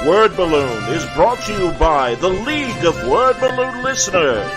Word Balloon is brought to you by the League of Word Balloon Listeners.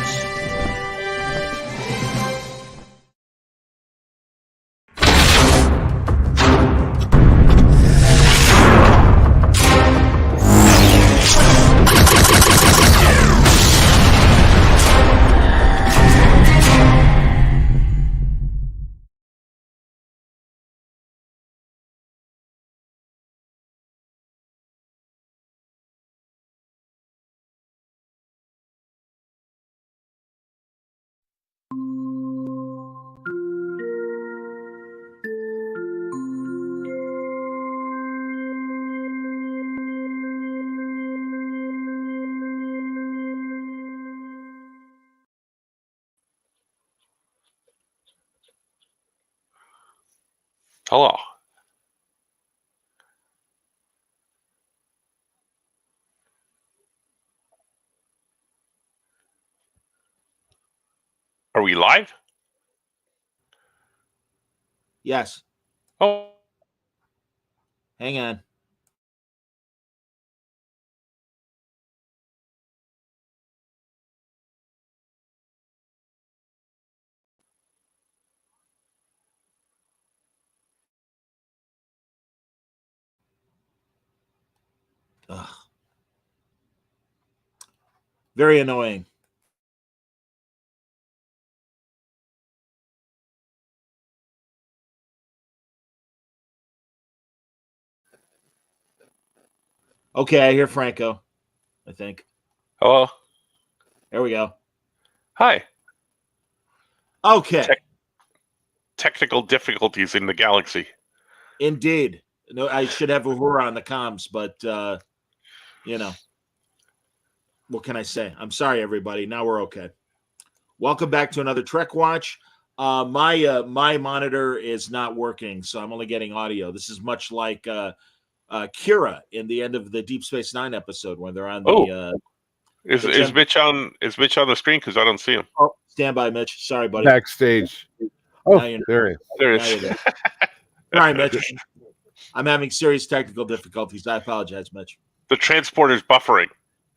Hello. Are we live? Yes. Oh. Hang on. Ugh. Very annoying. Okay, I hear Franco, I think. Hello. There we go. Hi. Okay. Technical difficulties in the galaxy. Indeed. No, I should have Uhura on the comms, but what can I say? I'm sorry, everybody. Now we're okay. Welcome back to another Trek Watch. My monitor is not working, so I'm only getting audio. This is much like Kira in the end of the Deep Space Nine episode when they're on the. Is Mitch on the screen? Because I don't see him. Oh, stand by, Mitch. Sorry, buddy. Backstage. Oh, there he is. There he is. Sorry, Mitch. I'm having serious technical difficulties. I apologize, Mitch. The transporter's buffering.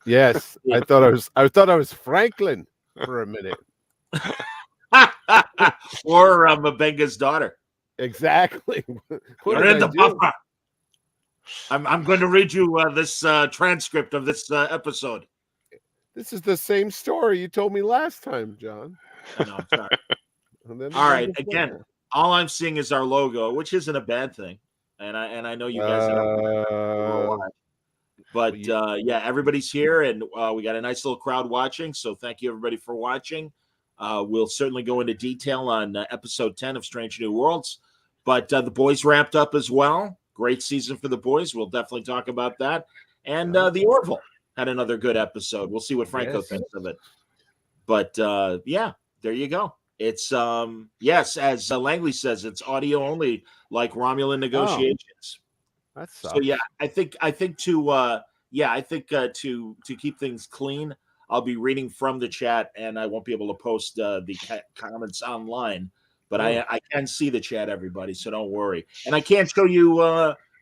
Yes, I thought I was Franklin for a minute. Or Mabenga's daughter. Exactly. You're in the buffer. I'm going to read you this transcript of this episode. This is the same story you told me last time, John. No, I'm sorry. All right. Again, all I'm seeing is our logo, which isn't a bad thing, and I know you guys don't. But yeah, everybody's here, and we got a nice little crowd watching. So thank you, everybody, for watching. We'll certainly go into detail on episode 10 of Strange New Worlds. But the boys wrapped up as well. Great season for the boys. We'll definitely talk about that. And the Orville had another good episode. We'll see what Franco thinks of it. But yeah, there you go. It's yes, as Langley says, it's audio only, like Romulan negotiations. That sucks. So yeah, I think to keep things clean, I'll be reading from the chat, and I won't be able to post the comments online. But I can see the chat, everybody, so don't worry. And I can't show you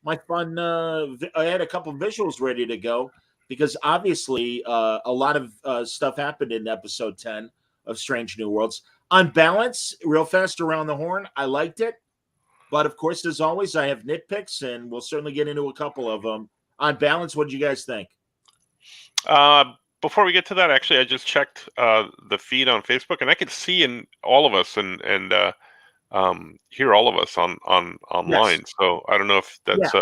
my fun. I had a couple visuals ready to go because obviously a lot of stuff happened in episode 10 of Strange New Worlds. On balance, real fast around the horn, I liked it. But of course, as always, I have nitpicks, and we'll certainly get into a couple of them. On balance, what did you guys think? Before we get to that, actually, I just checked the feed on Facebook, and I could see in all of us and hear all of us online. Yes. So I don't know if that's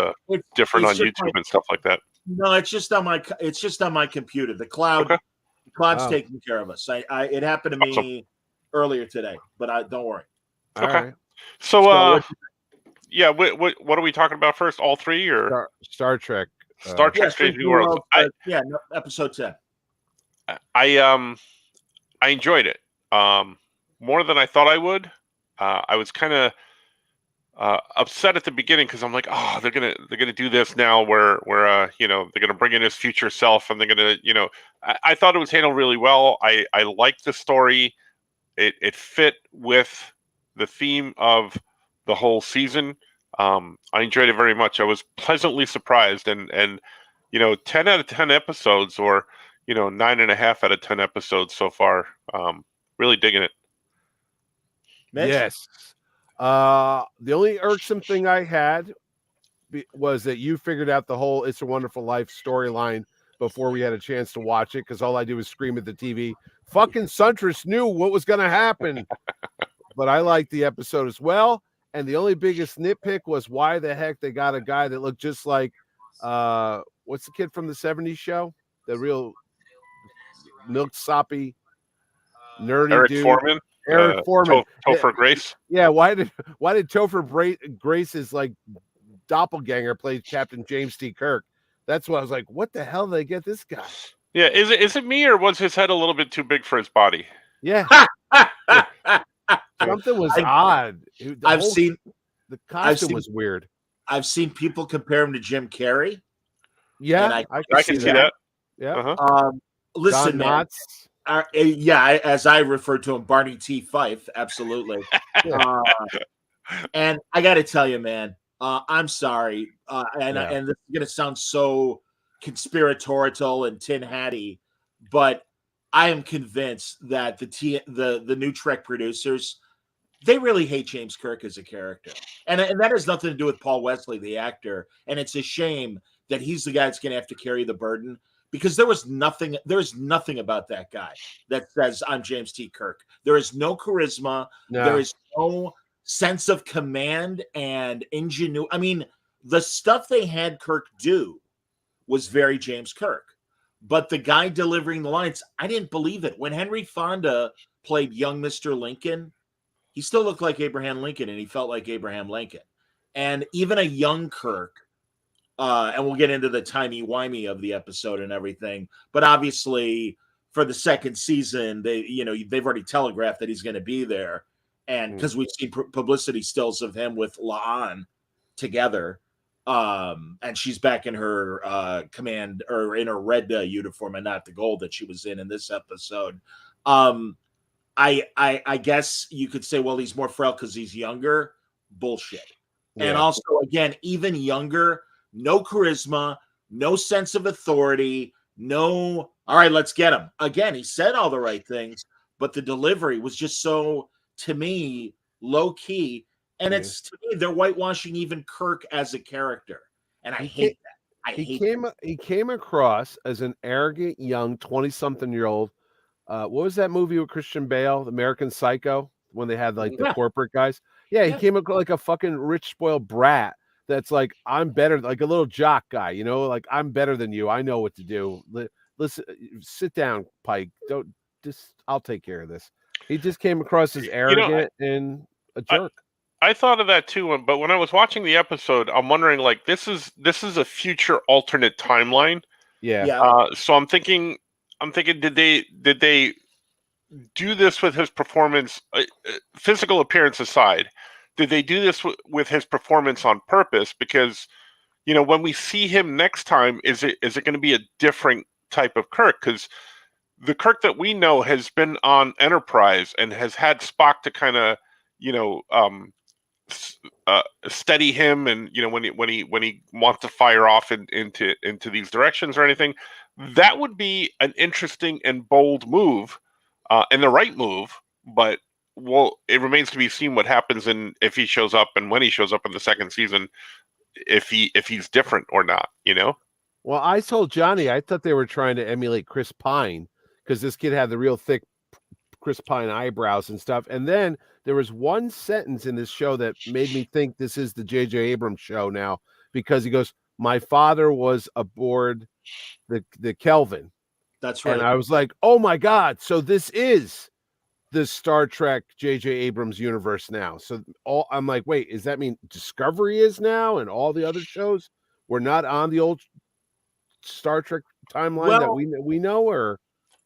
different on YouTube and stuff like that. No, it's just on my computer. The cloud's taking care of us. It happened to me earlier today, but don't worry. All right. So yeah, what are we talking about first? All three or Star Trek? Star Trek: Strange New Worlds. Episode 10. I enjoyed it more than I thought I would. I was kind of upset at the beginning because I'm like, oh, they're gonna do this now, where they're gonna bring in his future self, and they're gonna, I thought it was handled really well. I liked the story. It fit with the theme of the whole season. I enjoyed it very much. I was pleasantly surprised, and 10 out of 10 episodes, or 9.5 out of 10 episodes so far. Really digging it. Mitch? Yes. The only irksome thing I had was that you figured out the whole It's a Wonderful Life storyline before we had a chance to watch it, because all I do is scream at the TV. Fucking Suntress knew what was going to happen. But I liked the episode as well. And the only biggest nitpick was why the heck they got a guy that looked just like, what's the kid from the 70s show? The real milk soppy, nerdy Eric dude. Foreman. Eric Foreman. Topher Grace. Yeah, why did Topher Grace's like doppelganger play Captain James T. Kirk? That's why I was like, what the hell did they get this guy? Yeah, is it me, or was his head a little bit too big for his body? Yeah. Something was odd. The costume was weird. I've seen people compare him to Jim Carrey. Yeah, I can see that. Yeah. Listen, man. As I referred to him, Barney T. Fife, absolutely. And I got to tell you, man, I'm sorry, and this is going to sound so conspiratorial and tin hatty, but I am convinced that the new Trek producers, they really hate James Kirk as a character, and that has nothing to do with Paul Wesley, the actor. And it's a shame that he's the guy that's going to have to carry the burden, because there is nothing about that guy that says I'm James T. Kirk. There is no charisma. No. There is no sense of command and ingenuity. I mean, the stuff they had Kirk do was very James Kirk, but the guy delivering the lines, I didn't believe it. When Henry Fonda played young Mr. Lincoln, he still looked like Abraham Lincoln, and he felt like Abraham Lincoln. And even a young Kirk, and we'll get into the timey-wimey of the episode and everything, but obviously for the second season, they've already telegraphed that he's going to be there. And because we've seen publicity stills of him with La'an together, and she's back in her command, or in her red uniform, and not the gold that she was in this episode. I guess you could say, well, he's more frail because he's younger. Bullshit. Yeah. And also, again, even younger, no charisma, no sense of authority, all right, let's get him. Again, he said all the right things, but the delivery was just so, to me, low key. And it's, to me, they're whitewashing even Kirk as a character. And I hate that. He came across as an arrogant, young 20-something-year-old. What was that movie with Christian Bale, American Psycho, when they had like the corporate guys? Yeah, he came across like a fucking rich, spoiled brat that's like, I'm better, like a little jock guy, like, I'm better than you. I know what to do. Listen, sit down, Pike. I'll take care of this. He just came across as arrogant and a jerk. I thought of that too, but when I was watching the episode, I'm wondering, like, this is a future alternate timeline. Yeah. So I'm thinking, did they do this with his performance, physical appearance aside? Did they do this with his performance on purpose? Because, when we see him next time, is it going to be a different type of Kirk? Because the Kirk that we know has been on Enterprise and has had Spock to kind of, steady him, and when he wants to fire off into these directions or anything. That would be an interesting and bold move, and the right move. But it remains to be seen what happens if he shows up, and when he shows up in the second season, if he's different or not. Well, I told Johnny I thought they were trying to emulate Chris Pine, because this kid had the real thick Chris Pine eyebrows and stuff. And then there was one sentence in this show that made me think this is the J.J. Abrams show now, because he goes, "My father was aboard the Kelvin." That's right. And I was like, oh my God. So this is the Star Trek J.J. Abrams universe now. So I'm like, wait, does that mean Discovery is now, and all the other shows were not on the old Star Trek timeline that we know, or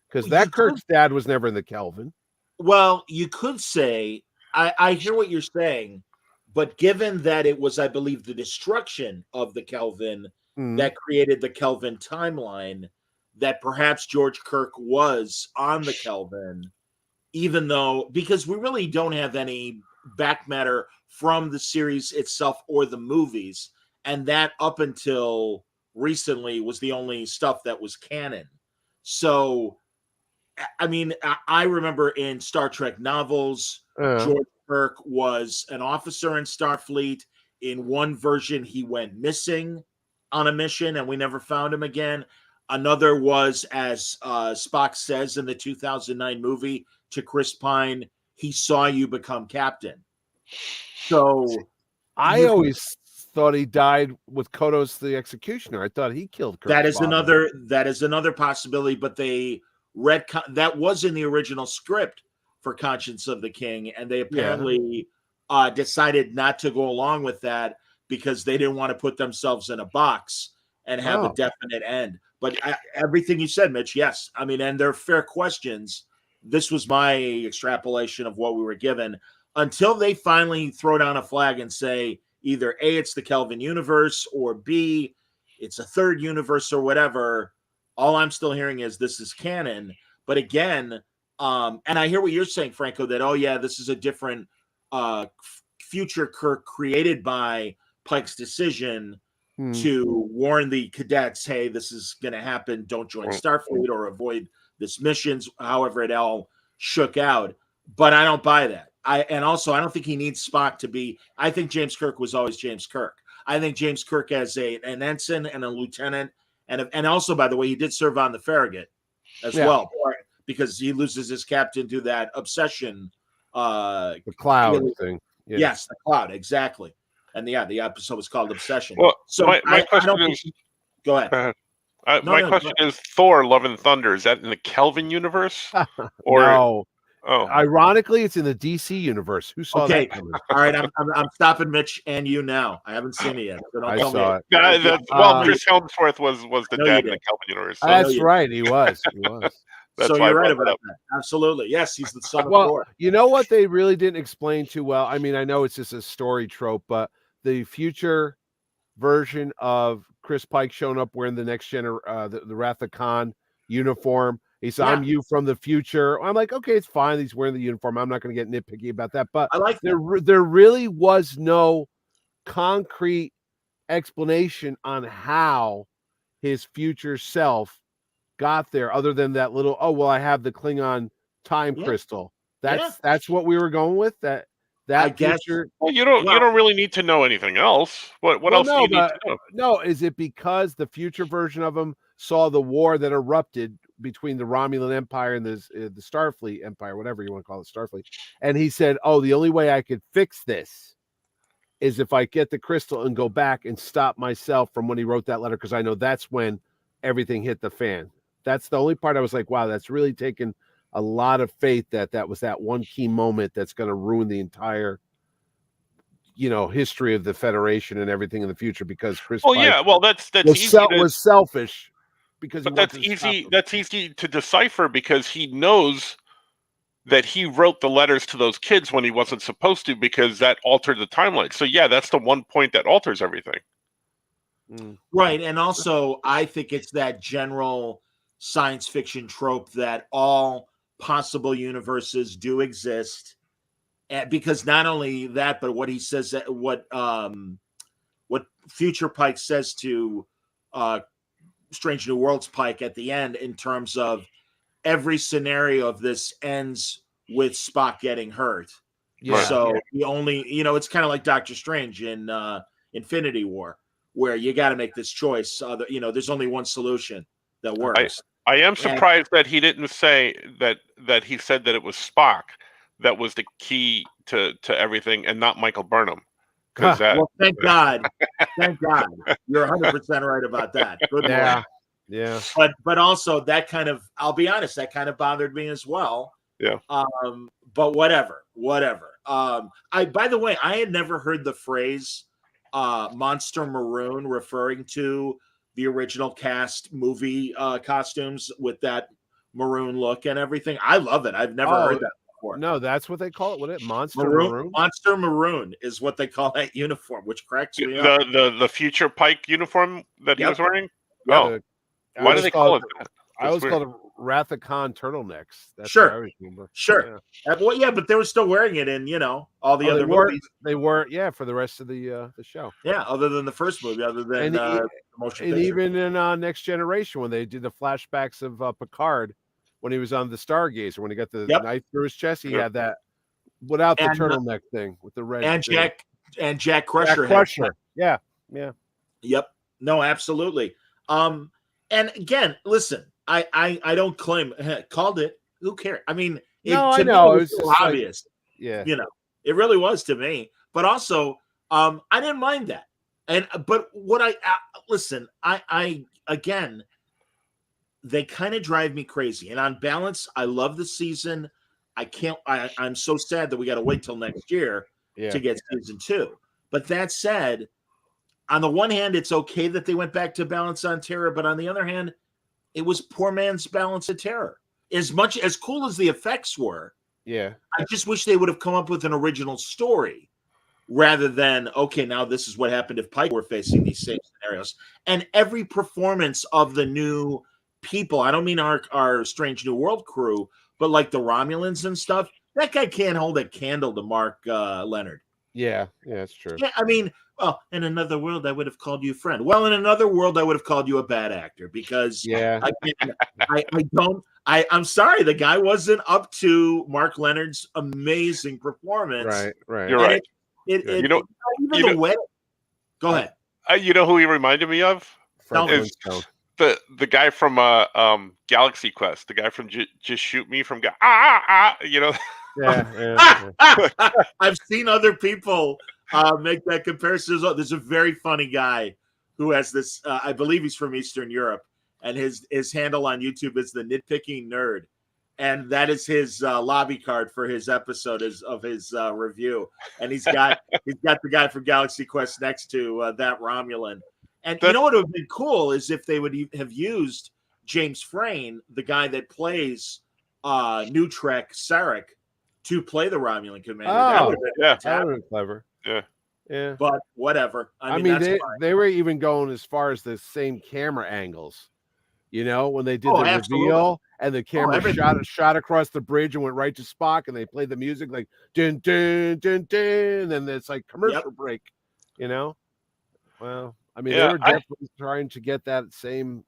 because that Kirk's dad was never in the Kelvin? Well, you could say, I hear what you're saying, but given that it was, I believe, the destruction of the Kelvin that created the Kelvin timeline, that perhaps George Kirk was on the Kelvin, even though, because we really don't have any back matter from the series itself or the movies, and that up until recently was the only stuff that was canon. So, I mean, I remember in Star Trek novels, George Kirk was an officer in Starfleet. In one version, he went missing on a mission and we never found him again. Another was, as Spock says in the 2009 movie to Chris Pine, he saw you become captain. So I always thought he died with Kodos the Executioner. I thought he killed Kirk's that is father. another possibility, but they that was in the original script for Conscience of the King, and they apparently decided not to go along with that because they didn't want to put themselves in a box and have a definite end. But everything you said, Mitch, yes. I mean, and they're fair questions. This was my extrapolation of what we were given until they finally throw down a flag and say either A, it's the Kelvin universe, or B, it's a third universe or whatever. All I'm still hearing is this is canon. But again, and I hear what you're saying, Franco, that, oh, yeah, this is a different future Kirk created by Pike's decision to warn the cadets, hey, this is going to happen. Don't join Starfleet or avoid this missions, however it all shook out. But I don't buy that. And also, I don't think he needs Spock to be. I think James Kirk was always James Kirk. I think James Kirk as an ensign and a lieutenant. And also, by the way, he did serve on the Farragut as well, because he loses his captain to that obsession. The cloud thing. Yeah. Yes, the cloud, exactly. And the episode was called Obsession. Well, so my question is, go ahead. My question is, Thor: Love and Thunder, is that in the Kelvin universe? Or no. Oh, ironically, it's in the DC universe. Who saw that coming? All right, I'm stopping Mitch and you now. I I haven't seen it yet. So I saw it. Chris Hemsworth was the dad in the Kelvin universe. So. That's right. He was. He was. So you're right about that. Absolutely. Yes, he's the son of Thor. You know what they really didn't explain too well? I mean, I know it's just a story trope, but the future version of Chris Pike showing up wearing the next the Wrath of Khan uniform. He said, I'm you from the future. I'm like, okay, it's fine. He's wearing the uniform. I'm not going to get nitpicky about that. But I like there really was no concrete explanation on how his future self got there, other than that little, I have the Klingon time crystal. That's what we were going with. That I guess. Well, you don't really need to know anything else. What else do you need to know? No, is it because the future version of him saw the war that erupted between the Romulan Empire and the Starfleet Empire, whatever you want to call it, Starfleet, and he said, the only way I could fix this is if I get the crystal and go back and stop myself from when he wrote that letter, because I know that's when everything hit the fan. That's the only part I was like, wow, that's really taken a lot of faith that was that one key moment that's going to ruin the entire, history of the Federation and everything in the future, because Chris Pike was selfish because that's easy to decipher, because he knows that he wrote the letters to those kids when he wasn't supposed to, because that altered the timeline. So that's the one point that alters everything. Right. And also I think it's that general science fiction trope that all possible universes do exist, and because not only that, but what he says, what future Pike says to Strange New Worlds Pike at the end, in terms of every scenario of this ends with Spock getting hurt. So the only, it's kind of like Doctor Strange in Infinity War, where you got to make this choice. There's only one solution that works. I am surprised that he didn't say that he said that it was Spock that was the key to everything, and not Michael Burnham. Well, thank God. Thank God. You're 100% right about that. Good morning. Yeah. But also that kind of, I'll be honest, that kind of bothered me as well. Yeah. But whatever. By the way, I had never heard the phrase Monster Maroon referring to the original cast movie costumes with that maroon look and everything. I love it. I've never heard that before. No, that's what they call it. What Monster Maroon? Monster Maroon is what they call that uniform, which cracks me up. The future Pike uniform that he was wearing? Why do they call it that? I always call it Wrath of Khan turtlenecks. That's Sure. what I remember. Sure. Yeah. But they were still wearing it in, all the other movies. They were, for the rest of the show. Yeah, other than the first movie, other than the motion and picture. even in Next Generation, when they did the flashbacks of Picard, when he was on the Stargazer, when he got the knife through his chest, he had that without the turtleneck thing with the red. And thing. Jack Crusher. Yeah. Yep. No, absolutely. And again, listen, I don't claim called it. Who cares? I mean, I know it was so obvious. Like, it really was to me. But also, I didn't mind that. But what listen, I again, they kind of drive me crazy. And on balance, I love the season. I'm so sad that we got to wait till next year to get season 2. But that said, on the one hand, it's okay that they went back to Balance on Terror, but on the other hand, it was poor man's Balance of Terror. As cool as the effects were, I just wish they would have come up with an original story rather than, okay, now this is what happened if Pike were facing these same scenarios. And every performance of the new people, I don't mean our Strange New World crew, but like the Romulans and stuff, that guy can't hold a candle to Mark Leonard. Yeah, that's true. Yeah, I mean, well, in another world, I would have called you friend. Well, in another world, I would have called you a bad actor because I'm sorry, the guy wasn't up to Mark Leonard's amazing performance. Right. You're right. Go ahead. You know who he reminded me of? Is the guy from Galaxy Quest, the guy from Just Shoot Me from I've seen other people make that comparison. There's a very funny guy who has this. I believe he's from Eastern Europe, and his handle on YouTube is the Nitpicking Nerd, and that is his lobby card for his episode of his review. And he's got the guy from Galaxy Quest next to that Romulan. And you know what would have been cool is if they would have used James Frain, the guy that plays New Trek Sarek, to play the Romulan commander. That would have been clever. Yeah. But whatever. I mean they were even going as far as the same camera angles. When they did the reveal and the camera shot across the bridge and went right to Spock, and they played the music like dun dun dun dun, and then it's like commercial break. Well, I mean, they were definitely trying to get that same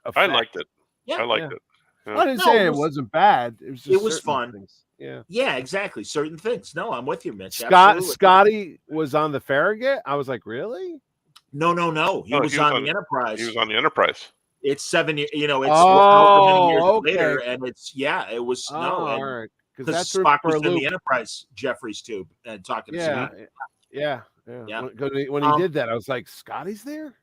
effect. I liked it. I liked it. Yeah. I didn't say it wasn't bad. It was fun. Things. Yeah, exactly. Certain things. No, I'm with you, Mitch. Scotty was on the Farragut. I was like, really? No. He was on the Enterprise. He was on the Enterprise. It's 7 years. It's many years later, and it was all right. Because Spock was in the Enterprise Jeffries tube and talking to Scotty. Yeah. When he did that, I was like, Scotty's there?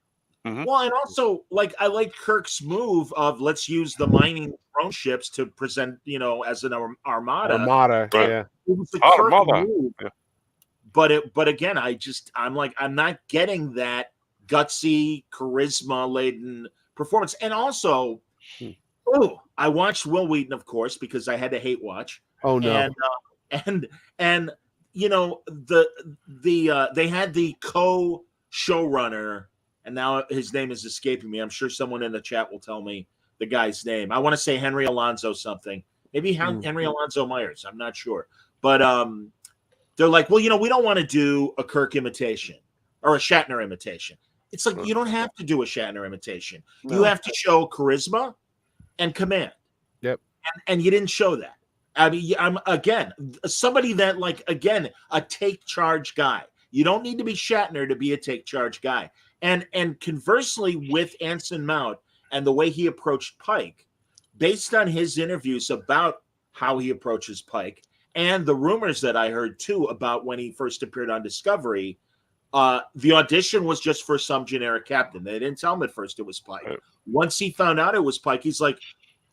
Mm-hmm. Well, and also, I like Kirk's move of let's use the mining drone ships to present, as an armada. Yeah. It was a Kirk move. Yeah. But again, I'm not getting that gutsy, charisma laden performance. And also, I watched Will Wheaton, of course, because I had to hate watch. Oh no. And they had the co-showrunner, and now his name is escaping me. I'm sure someone in the chat will tell me the guy's name. I want to say Henry Alonso something. Maybe Henry Alonso Myers. I'm not sure. But they're like, well, we don't want to do a Kirk imitation or a Shatner imitation. It's like, you don't have to do a Shatner imitation. No. You have to show charisma and command. Yep. And you didn't show that. I mean, I'm somebody that a take charge guy. You don't need to be Shatner to be a take charge guy. And conversely, with Anson Mount and the way he approached Pike, based on his interviews about how he approaches Pike and the rumors that I heard too about when he first appeared on Discovery, the audition was just for some generic captain. They didn't tell him at first it was Pike. Right. Once he found out it was Pike, he's like,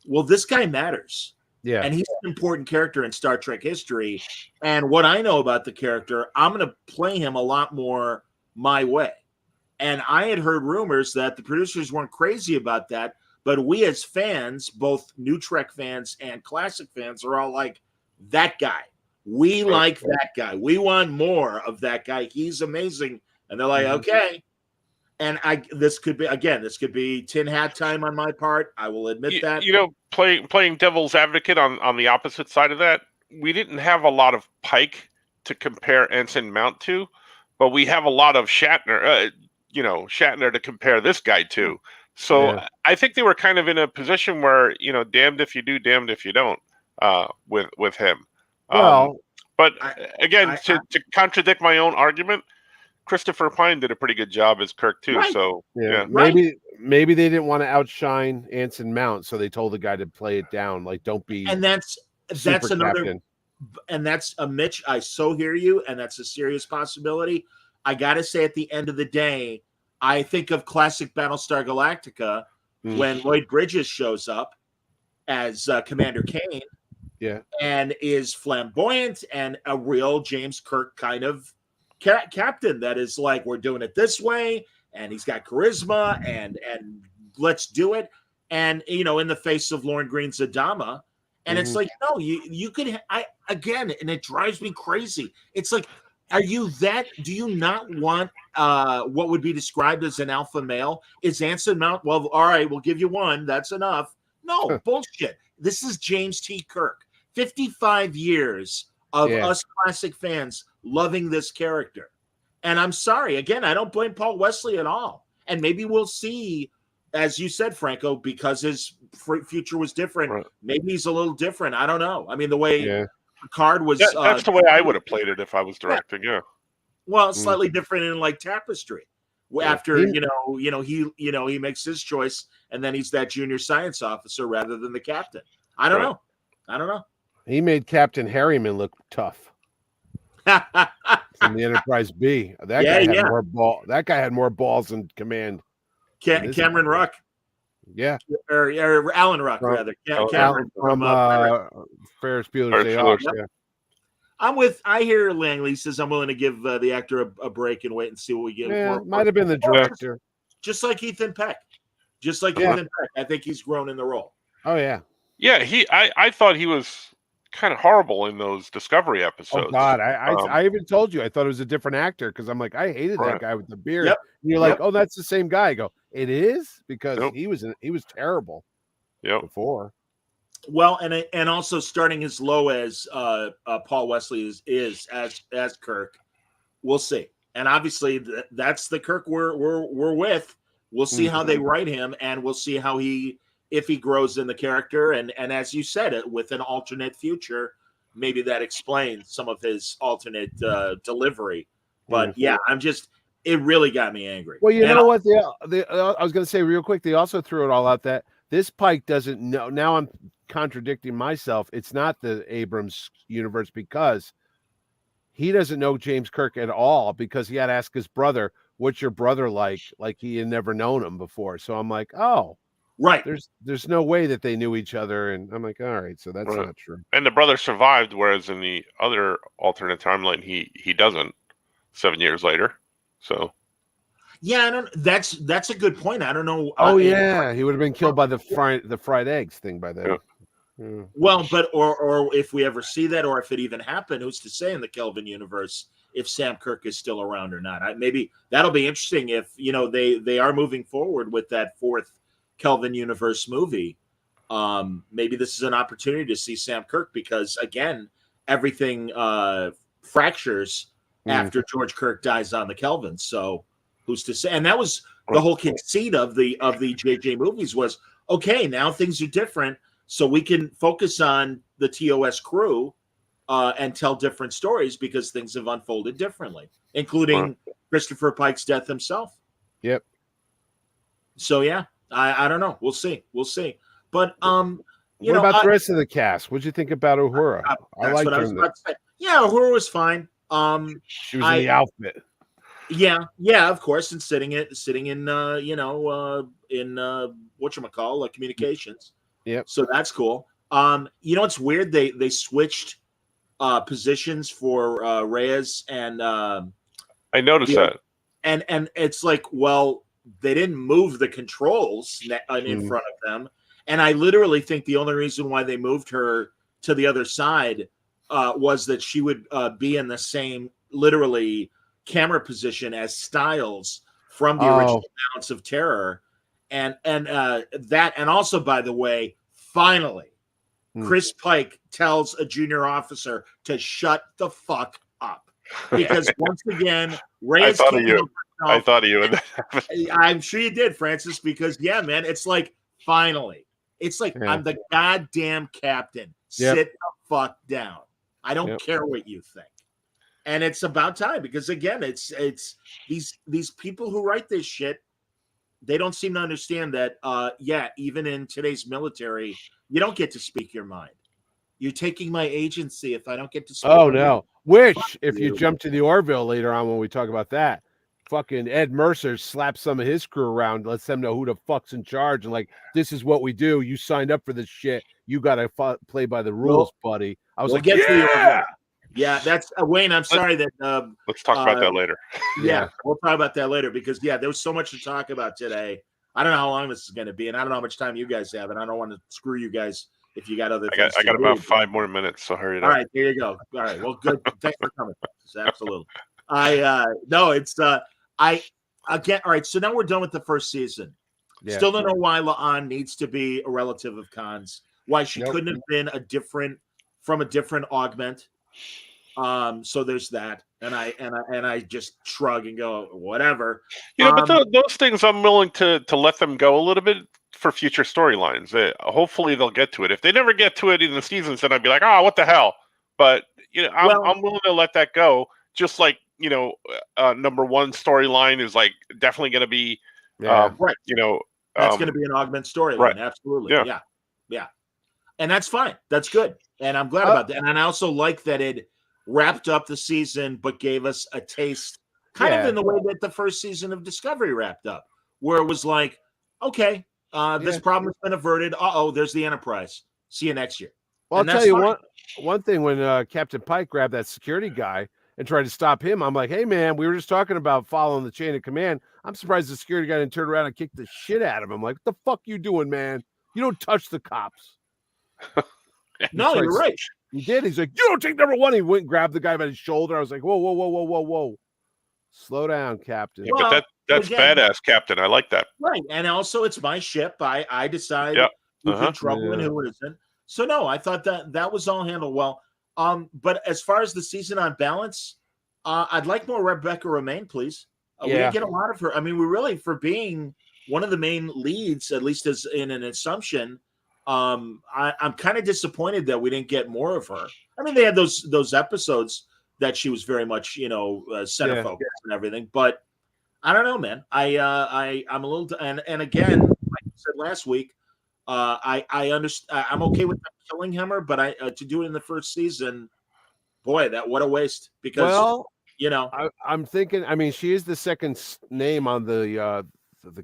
well, this guy matters. Yeah. And he's an important character in Star Trek history. And what I know about the character, I'm going to play him a lot more my way. And I had heard rumors that the producers weren't crazy about that, but we as fans, both new Trek fans and classic fans, are all like, that guy. We like that guy. We want more of that guy. He's amazing. And they're like, okay. And this could be tin hat time on my part. I will admit that. Playing devil's advocate on the opposite side of that, we didn't have a lot of Pike to compare Ensign Mount to, but we have a lot of Shatner. Shatner to compare this guy to. So I think they were kind of in a position where damned if you do, damned if you don't with him. Well, but again, to contradict my own argument, Christopher Pine did a pretty good job as Kirk too. Right. So maybe they didn't want to outshine Ensign Mount, so they told the guy to play it down. Like, don't be. And that's another. Captain. And that's a Mitch. I so hear you, and that's a serious possibility. I gotta say, at the end of the day, I think of classic Battlestar Galactica when Lloyd Bridges shows up as Commander Kane. Yeah, and is flamboyant and a real James Kirk kind of captain that is like, we're doing it this way, and he's got charisma and let's do it. And in the face of Lauren Green's Adama, and it's like, no, you could and it drives me crazy. It's like, do you not want what would be described as an alpha male? Is Anson Mount, well, all right, we'll give you one, that's enough. No, bullshit. This is James T. Kirk. 55 years of us classic fans loving this character. And I'm sorry, again, I don't blame Paul Wesley at all. And maybe we'll see, as you said, Franco, because his future was different. Right. Maybe he's a little different. I don't know. I mean, the way Picard was... that's the way I would have played it if I was directing, Well, slightly different in like Tapestry. After, he makes his choice, and then he's that junior science officer rather than the captain. I don't know. He made Harriman look tough from the Enterprise B. That guy had more ball. That guy had more balls in command. Cameron Ruck. Yeah. Or Alan Ruck, rather. Cameron from Ferris Bueller's Day Off. Yeah. I hear Langley says I'm willing to give the actor a break and wait and see what we get. Yeah, might have been the director. Just like Ethan Peck. Ethan Peck. I think he's grown in the role. Oh, yeah. Yeah, I thought he was kind of horrible in those Discovery episodes. Oh God, I even told you I thought it was a different actor because I'm like, I hated that guy with the beard. Yep. And you're like, oh, that's the same guy. I go, it is, because he was terrible. Before. Well, and also starting as low as Paul Wesley is as Kirk, we'll see. And obviously that's the Kirk we're with. We'll see how they write him, and we'll see how if he grows in the character, and as you said, with an alternate future, maybe that explains some of his alternate delivery. But it really got me angry. Well, you know what? I was going to say real quick, they also threw it all out that this Pike doesn't know. Now I'm contradicting myself. It's not the Abrams universe because he doesn't know James Kirk at all, because he had to ask his brother, what's your brother like? Like he had never known him before. So I'm like, oh. Right. There's no way that they knew each other. And I'm like, all right, so that's not true. And the brother survived, whereas in the other alternate timeline, he doesn't 7 years later. So yeah, I don't. That's a good point. I don't know. Oh he would have been killed by the fried eggs thing by then. Yeah. Well, but or if we ever see that, or if it even happened, who's to say in the Kelvin universe if Sam Kirk is still around or not? Maybe that'll be interesting if they are moving forward with that fourth Kelvin universe movie. Maybe this is an opportunity to see Sam Kirk, because again, everything fractures after George Kirk dies on the Kelvin. So who's to say? And that was the whole conceit of the JJ movies was, okay, now things are different, so we can focus on the TOS crew and tell different stories because things have unfolded differently, including Christopher Pike's death himself. Yep. So yeah. I don't know. We'll see. But what about the rest of the cast? What'd you think about Uhura? I liked what I was about to say. Yeah, Uhura was fine. She was in the outfit. Yeah, of course, and sitting in whatchamacall, communications. Yep. So that's cool. It's weird. They switched positions for Reyes and I noticed that. And it's like, well, they didn't move the controls in front of them. And I literally think the only reason why they moved her to the other side was that she would be in the same, literally, camera position as Styles from the original Balance of Terror, and that, and also, by the way, finally, Chris Pike tells a junior officer to shut the fuck up, because once again, Reyes I thought of you. I'm sure you did, Francis, because yeah, man, it's like finally, it's like I'm the goddamn captain. Sit the fuck down. I don't care what you think. And it's about time, because again, it's these people who write this shit, they don't seem to understand that even in today's military, you don't get to speak your mind. You're taking my agency if I don't get to speak. Oh no. Which, if you jump to the Orville later on when we talk about that, fucking Ed Mercer slaps some of his crew around, lets them know who the fuck's in charge, and like, this is what we do. You signed up for this shit. You got to play by the rules, buddy. I was like, yeah, that's Wayne. I'm sorry that. Let's talk about that later. Yeah, we'll talk about that later, because there was so much to talk about today. I don't know how long this is going to be, and I don't know how much time you guys have, and I don't want to screw you guys if you got other things. I got about 5 more minutes, so hurry it up. All right, there you go. All right, well, good. Thanks for coming. Absolutely. Again. All right, so now we're done with the first season. Yeah. Still don't know why La'an needs to be a relative of Khan's. Why she couldn't have been a different augment. So there's that, and I just shrug and go, whatever. But those things I'm willing to let them go a little bit for future storylines. Hopefully they'll get to it. If they never get to it in the seasons, then I'd be like, what the hell? But I'm willing to let that go. Just like number one storyline is like definitely going to be right. That's going to be an augment storyline. Right. Absolutely. Yeah. And that's fine. That's good. And I'm glad about that. And I also like that it wrapped up the season, but gave us a taste kind of in the way that the first season of Discovery wrapped up, where it was like, okay, this problem has been averted. There's the Enterprise. See you next year. Well, I'll tell you one thing. When Captain Pike grabbed that security guy and tried to stop him, I'm like, hey, man, we were just talking about following the chain of command. I'm surprised the security guy didn't turn around and kick the shit out of him. I'm like, what the fuck you doing, man? You don't touch the cops. No, you're right. He did. He's like, you don't take number one. He went and grabbed the guy by his shoulder. I was like, whoa. Slow down, Captain. Yeah, but that's badass, Captain. I like that. Right. And also, it's my ship. I decide who's in trouble and who isn't. So, no, I thought that was all handled well. But as far as the season on balance, I'd like more Rebecca Romaine, please. We didn't get a lot of her. I mean, we really, for being one of the main leads, at least as in an assumption, I'm kind of disappointed that we didn't get more of her. I mean, they had those episodes that she was very much, center focus and everything, but I don't know, man. I'm a little, and again, like I said last week, I understand. I'm okay with them killing Hemmer, but to do it in the first season, boy, what a waste. Because I'm thinking. I mean, she is the second name on the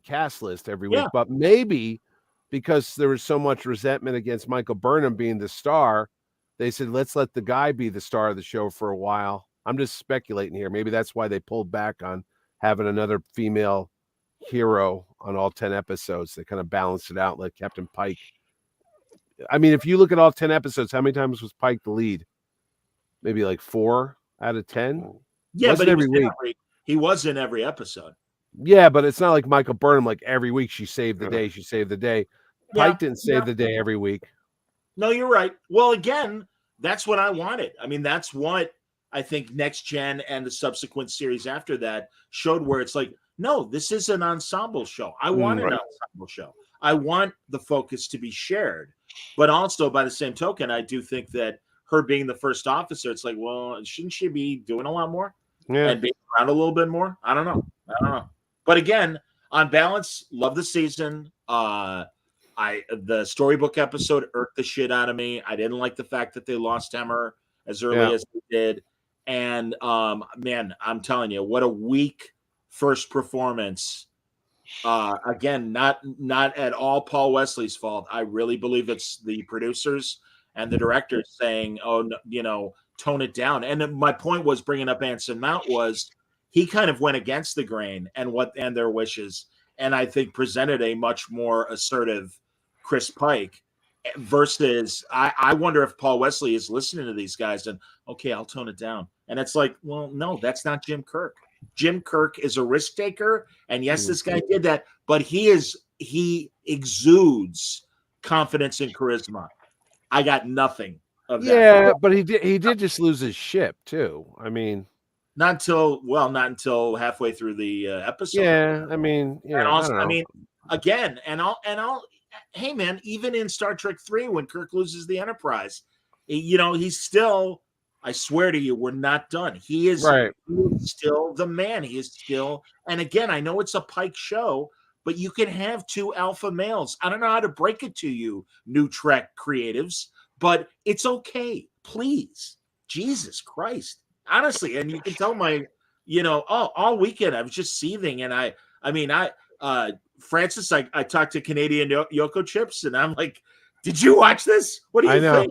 cast list every week, but maybe because there was so much resentment against Michael Burnham being the star, they said, let's let the guy be the star of the show for a while. I'm just speculating here. Maybe that's why they pulled back on having another female hero on all 10 episodes. They kind of balanced it out like Captain Pike. I mean, if you look at all 10 episodes, how many times was Pike the lead? Maybe like 4 out of 10? Yeah, but every week. He was in every episode. Yeah, but it's not like Michael Burnham, like every week she saved the day. She saved the day. Pike didn't save the day every week. No, you're right. Well, again, that's what I wanted. I mean, that's what I think Next Gen and the subsequent series after that showed, where it's like, no, this is an ensemble show. I want an ensemble show. I want the focus to be shared. But also, by the same token, I do think that her being the first officer, it's like, well, shouldn't she be doing a lot more? And being around a little bit more? I don't know. But again, on balance, love the season. The storybook episode irked the shit out of me. I didn't like the fact that they lost Hemmer as early as they did. And man, I'm telling you, what a weak first performance. Again, not at all Paul Wesley's fault. I really believe it's the producers and the directors saying, tone it down. And my point was, bringing up Anson Mount, was he kind of went against the grain and their wishes, and I think presented a much more assertive Chris Pike versus I wonder if Paul Wesley is listening to these guys and, okay, I'll tone it down. And it's like, well, no, that's not Jim Kirk. Jim Kirk is a risk taker, and yes, this guy did that, but he exudes confidence and charisma. I got nothing of that. Yeah, but he did just lose his ship too. I mean, not until halfway through the episode. Yeah, I mean, you know, also, I don't know. Again, hey man, even in Star Trek 3, when Kirk loses the Enterprise, he's still, I swear to you, we're not done. He is still the man. He is still, and again, I know it's a Pike show, but you can have two alpha males. I don't know how to break it to you, new Trek creatives, but it's okay. Please. Jesus Christ. Honestly, and you can tell all weekend I was just seething, and Francis, I talked to Canadian Yoko Chips, and I'm like, "Did you watch this? What do you think?"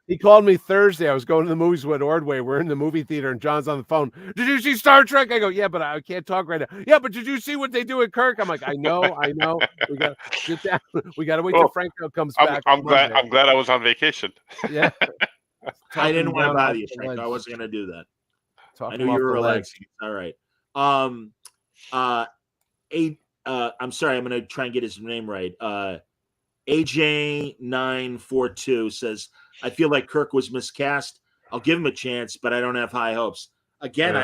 He called me Thursday. I was going to the movies with Ordway. We're in the movie theater, and John's on the phone. Did you see Star Trek? I go, yeah, but I can't talk right now. Yeah, but did you see what they do with Kirk? I'm like, I know. We got to sit down. We got to wait till Franco comes back. I'm glad I was on vacation. Yeah. I didn't want to bother you, Frank. I wasn't going to do that. I knew you were relaxing. All right. I'm sorry. I'm going to try and get his name right. AJ942 says, I feel like Kirk was miscast. I'll give him a chance, but I don't have high hopes. Again,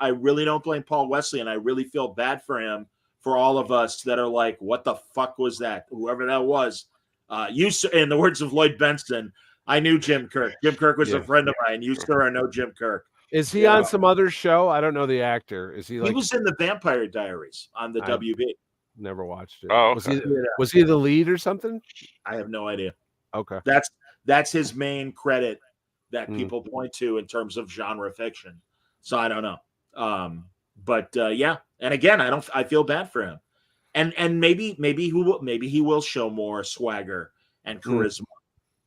I really don't blame Paul Wesley, and I really feel bad for him, for all of us that are like, what the fuck was that? Whoever that was. In the words of Lloyd Benson, I knew Jim Kirk. Jim Kirk was a friend of mine. You, sir, are no Jim Kirk. Is he on some other show? I don't know the actor. Is he He was in the Vampire Diaries on the WB. Never watched it. Oh, okay. Was he the lead or something? I have no idea. Okay. That's his main credit that people point to in terms of genre fiction. So I don't know. But yeah. And again, I feel bad for him. And maybe he will show more swagger and charisma.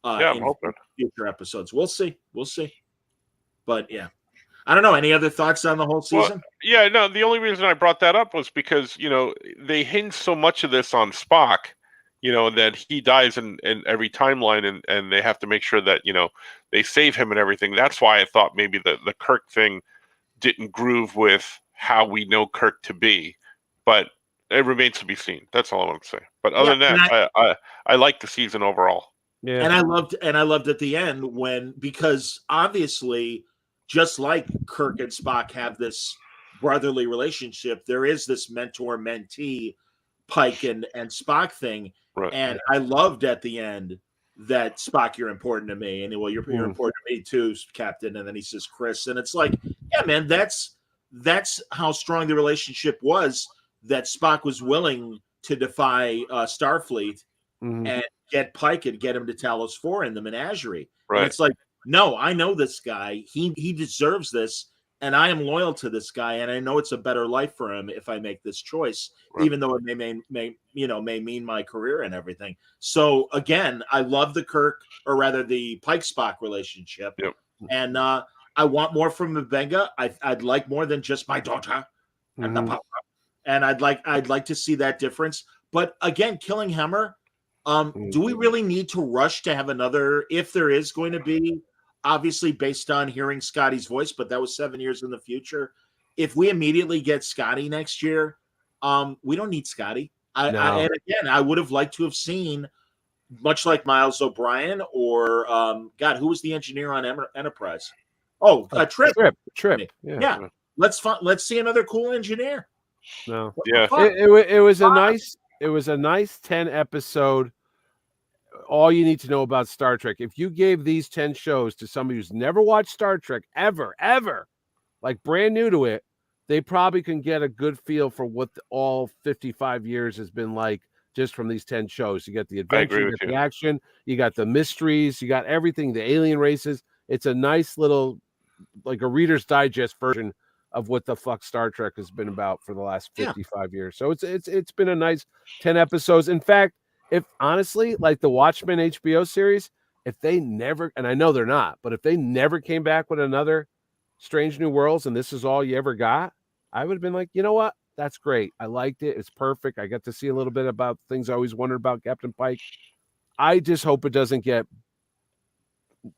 I'm hoping. Future episodes. We'll see. But yeah. I don't know. Any other thoughts on the whole season? Well, no. The only reason I brought that up was because, they hinge so much of this on Spock, that he dies in every timeline, and they have to make sure that, they save him and everything. That's why I thought maybe the Kirk thing didn't groove with how we know Kirk to be. But it remains to be seen. That's all I want to say. But other than that, I like the season overall. Yeah. And I loved at the end because obviously, just like Kirk and Spock have this brotherly relationship, there is this mentor-mentee Pike and Spock thing. Right. And I loved at the end that Spock, you're important to me. And you're important to me too, Captain. And then he says, Chris. And it's like, yeah, man, that's how strong the relationship was, that Spock was willing to defy Starfleet and get Pike and get him to Talos 4 in the menagerie. Right. And it's like, no, I know this guy. He deserves this, and I am loyal to this guy, and I know it's a better life for him if I make this choice, even though it may mean my career and everything. So again, I love the Pike Spock relationship, and I want more from M'Benga. I'd like more than just my daughter and the papa, and I'd like to see that difference. But again, killing Hemmer. Do we really need to rush to have another, if there is going to be, obviously based on hearing Scotty's voice, but that was 7 years in the future. If we immediately get Scotty next year, we don't need Scotty. And again, I would have liked to have seen, much like Miles O'Brien or who was the engineer on Enterprise? Oh, Trip. Yeah. Let's see another cool engineer. No. Yeah. It was a nice 10 episode. All you need to know about Star Trek. If you gave these 10 shows to somebody who's never watched Star Trek ever, like brand new to it, they probably can get a good feel for what all 55 years has been like just from these 10 shows. You got the adventure, you got the action, you got the mysteries, you got everything, the alien races. It's a nice little, like a Reader's Digest version of what the fuck Star Trek has been about for the last 55 years. So it's been a nice 10 episodes. In fact, if honestly, like the Watchmen HBO series, if they never, and I know they're not, but if they never came back with another Strange New Worlds and this is all you ever got, I would have been like, you know what? That's great. I liked it. It's perfect. I got to see a little bit about things I always wondered about Captain Pike. I just hope it doesn't get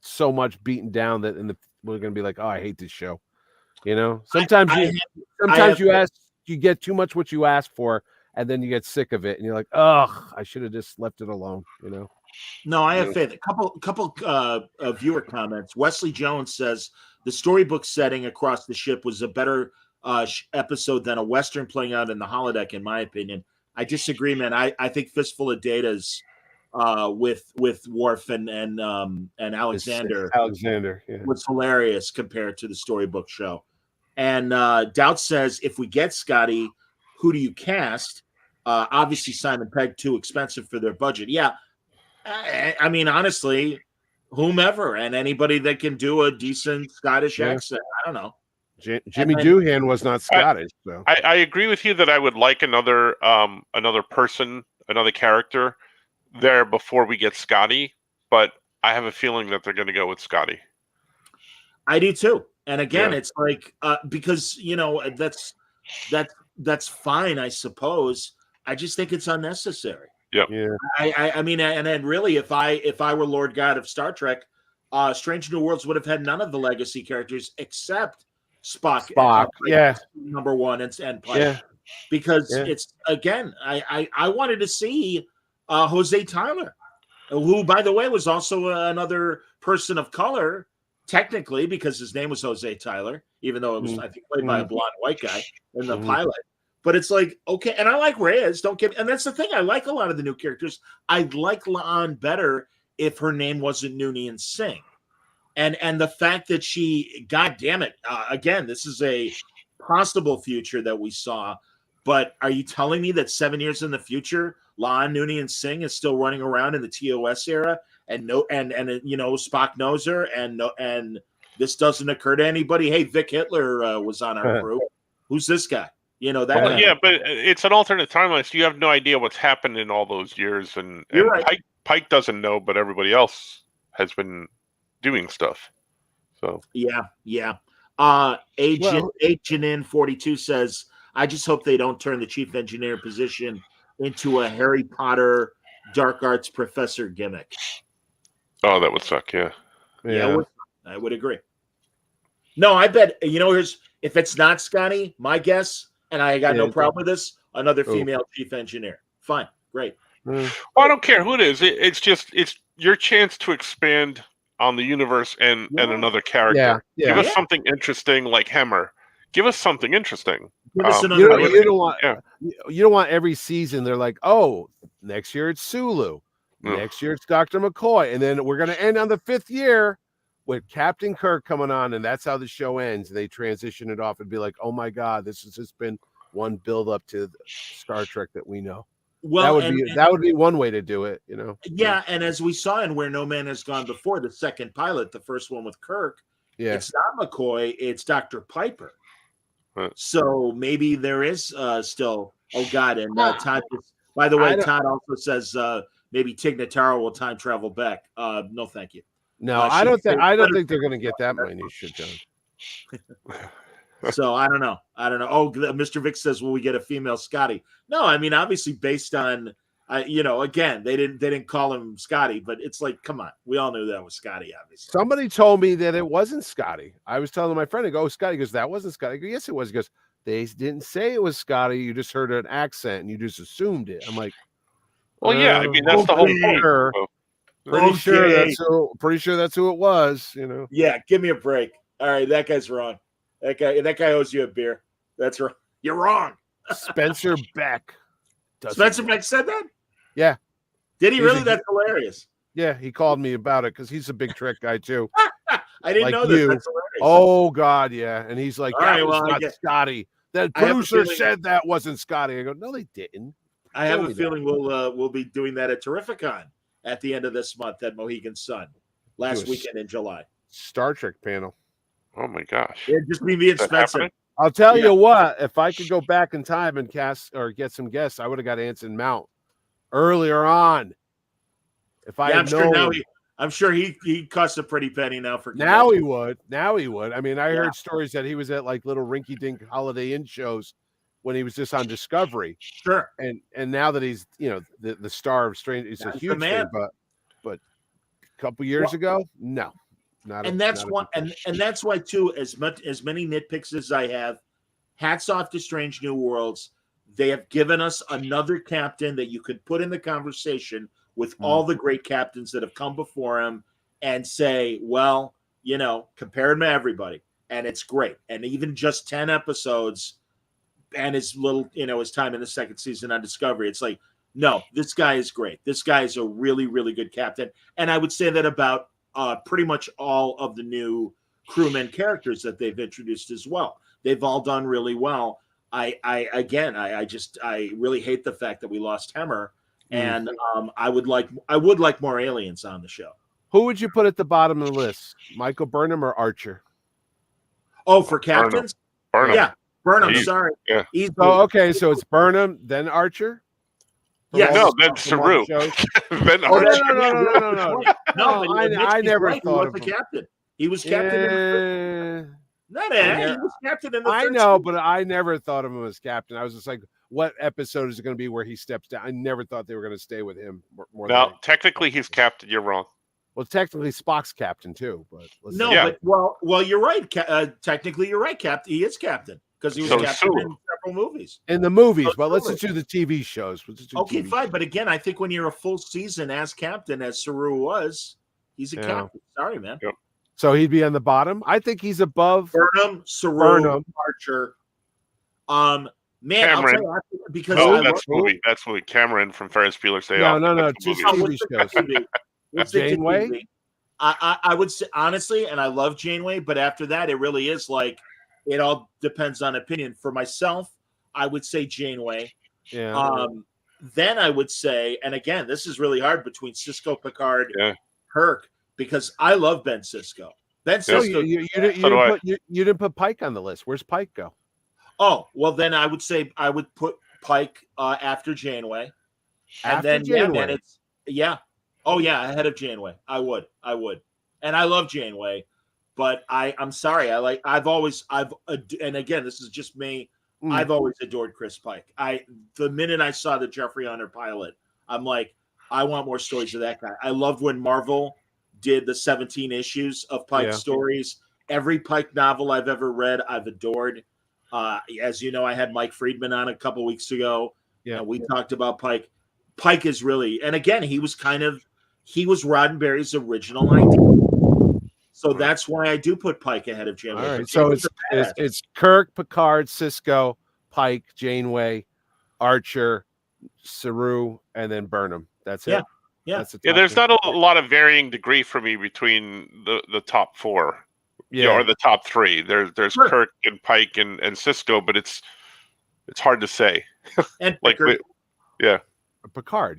so much beaten down that we're going to be like, oh, I hate this show. You know, sometimes you get too much what you ask for, and then you get sick of it, and you're like, "Ugh, I should have just left it alone." You know. No, I have faith. A couple viewer comments. Wesley Jones says the storybook setting across the ship was a better episode than a Western playing out in the holodeck, in my opinion. I disagree, man. I think Fistful of Data's with Worf and Alexander was hilarious compared to the storybook show. And Doubt says, if we get Scotty, who do you cast? Obviously, Simon Pegg too expensive for their budget. Yeah. I mean, honestly, whomever and anybody that can do a decent Scottish accent. I don't know. Jimmy Doohan was not Scottish, so I agree with you that I would like another person, another character there before we get Scotty, but I have a feeling that they're going to go with Scotty. I do too. And again, it's like because that's fine, I suppose. I just think it's unnecessary. Yep. Yeah. I mean, and then really, if I were Lord God of Star Trek, Strange New Worlds would have had none of the legacy characters except Spock, number one, and Pike, because it's again, I wanted to see Jose Tyler, who, by the way, was also another person of color, technically, because his name was Jose Tyler, even though it was I think played by a blonde white guy in the pilot. But it's like, okay, and I like Reyes, and that's the thing. I like a lot of the new characters. I'd like La'an better if her name wasn't Noonien Singh. And the fact that she, God damn it, again, this is a possible future that we saw, but are you telling me that 7 years in the future, La'an Noonien Singh is still running around in the TOS era, and Spock knows her, and this doesn't occur to anybody? Hey, Vic Hitler was on our crew. Who's this guy? You know that. But it's an alternate timeline, so you have no idea what's happened in all those years, and right. Pike doesn't know, but everybody else has been doing stuff. So Agent in 42 says, I just hope they don't turn the chief engineer position into a Harry Potter dark arts professor gimmick. Oh, that would suck. Yeah, I would agree. No, I bet if it's not Scotty, my guess, and I got no problem with this, another female chief engineer. Fine, great. Well, I don't care who it is. It's your chance to expand on the universe and another character. Give us something interesting like Hemmer. Give us something interesting. You don't want every season they're like, oh, next year it's Sulu. Next year it's Dr. McCoy. And then we're going to end on the 5th year with Captain Kirk coming on, and that's how the show ends. And they transition it off and be like, oh my God, this has just been one build up to Star Trek that we know. Well, that would be one way to do it, Yeah, and as we saw in Where No Man Has Gone Before, the second pilot, the first one with Kirk, it's not McCoy, it's Dr. Piper. So maybe there is still. Oh God! And Todd. By the way, Todd also says maybe Tig Notaro will time travel back. No, thank you. No, I don't think they're going to get that minutia, John. So I don't know. Oh, Mr. Vic says, "Will we get a female Scotty?" No, I mean obviously based on, again they didn't call him Scotty, but it's like, come on, we all knew that was Scotty. Obviously, somebody told me that it wasn't Scotty. I was telling my friend, I go, Scotty. He goes, that wasn't Scotty. I go, yes, it was. He goes, they didn't say it was Scotty. You just heard an accent and you just assumed it. I'm like, well, yeah, I mean that's the whole point. Pretty sure that's who it was. Yeah, give me a break. All right, that guy's wrong. That guy owes you a beer. That's wrong. You're wrong. Spencer Beck. Spencer Beck said that? Yeah. Did he really? That's hilarious. Yeah, he called me about it because he's a big Trek guy too. I didn't know that. That's hilarious. Oh God, yeah. And he's like, not Scotty. That producer said that wasn't Scotty. I go, no, they didn't. I have a feeling we'll be doing that at Terrificon at the end of this month at Mohegan Sun. Last weekend in July. Star Trek panel. Oh my gosh. Yeah, just me and Spencer. I'll tell you what, if I could go back in time and cast or get some guests, I would have got Anson Mount earlier on. If I had known. I'm sure he costs a pretty penny now for now he would. I mean, I heard stories that he was at like little rinky-dink Holiday Inn shows when he was just on Discovery. Sure. And now that he's the star of Strange, it's a huge thing, but a couple years ago, no. That's why too, as many nitpicks as I have, hats off to Strange New Worlds. They have given us another captain that you could put in the conversation with all the great captains that have come before him and say, well, compare him to everybody. And it's great. And even just 10 episodes and his little, his time in the second season on Discovery, it's like, no, this guy is great. This guy is a really, really good captain. And I would say that about pretty much all of the new crewmen characters that they've introduced as well. They've all done really well. I really hate the fact that we lost Hemmer, and I would like more aliens on the show. Who would you put at the bottom of the list? Michael Burnham or Archer? Oh, for captains? Burnham. Yeah, Burnham. Sorry. Yeah. Okay, so it's Burnham, then Archer. Yeah, no, then Saru. Then Archer. No, I never thought of the captain. He was captain. He was captain in the I know, but I never thought of him as captain. I was just like, what episode is it going to be where he steps down? I never thought they were going to stay with him. No, technically he's captain. You're wrong. Well, technically Spock's captain too, but well, you're right. Technically, you're right. Captain, he is captain because he was captain in several movies. In the movies, but let's just do the TV shows. Okay, fine. But again, I think when you're a full season as captain, as Saru was, he's a captain. Sorry, man. Yep. So he'd be on the bottom. I think he's above Burnham, Saru, Archer. Man, Cameron. I'll tell you, because that's movie. Cameron from Ferris Bueller's Day Off. No, just TV shows. Janeway. I would say honestly, and I love Janeway, but after that, it really is like it all depends on opinion. For myself, I would say Janeway. Yeah. Then I would say, and again, this is really hard between Sisko, Picard, Kirk. Because I love Ben Sisko. Ben Sisko. You didn't put Pike on the list. Where's Pike go? Oh, well, then I would say I would put Pike after Janeway. Janeway. Ahead of Janeway. I would. And I love Janeway, but I'm sorry. And again, this is just me. I've always adored Chris Pike. The minute I saw the Jeffrey Hunter pilot, I'm like, I want more stories of that guy. I loved when Marvel did the 17 issues of Pike stories. Every Pike novel I've ever read, I've adored. As you know, I had Mike Friedman on a couple weeks ago, and we talked about Pike. Pike is really, and again, he was Roddenberry's original idea. So that's why I do put Pike ahead of Janeway. All right, so it's Kirk, Picard, Sisko, Pike, Janeway, Archer, Saru, and then Burnham. That's it. Yeah, there's not a lot of varying degree for me between the top four, or the top three. There's Kirk and Pike and Sisko, but it's hard to say. And Picard.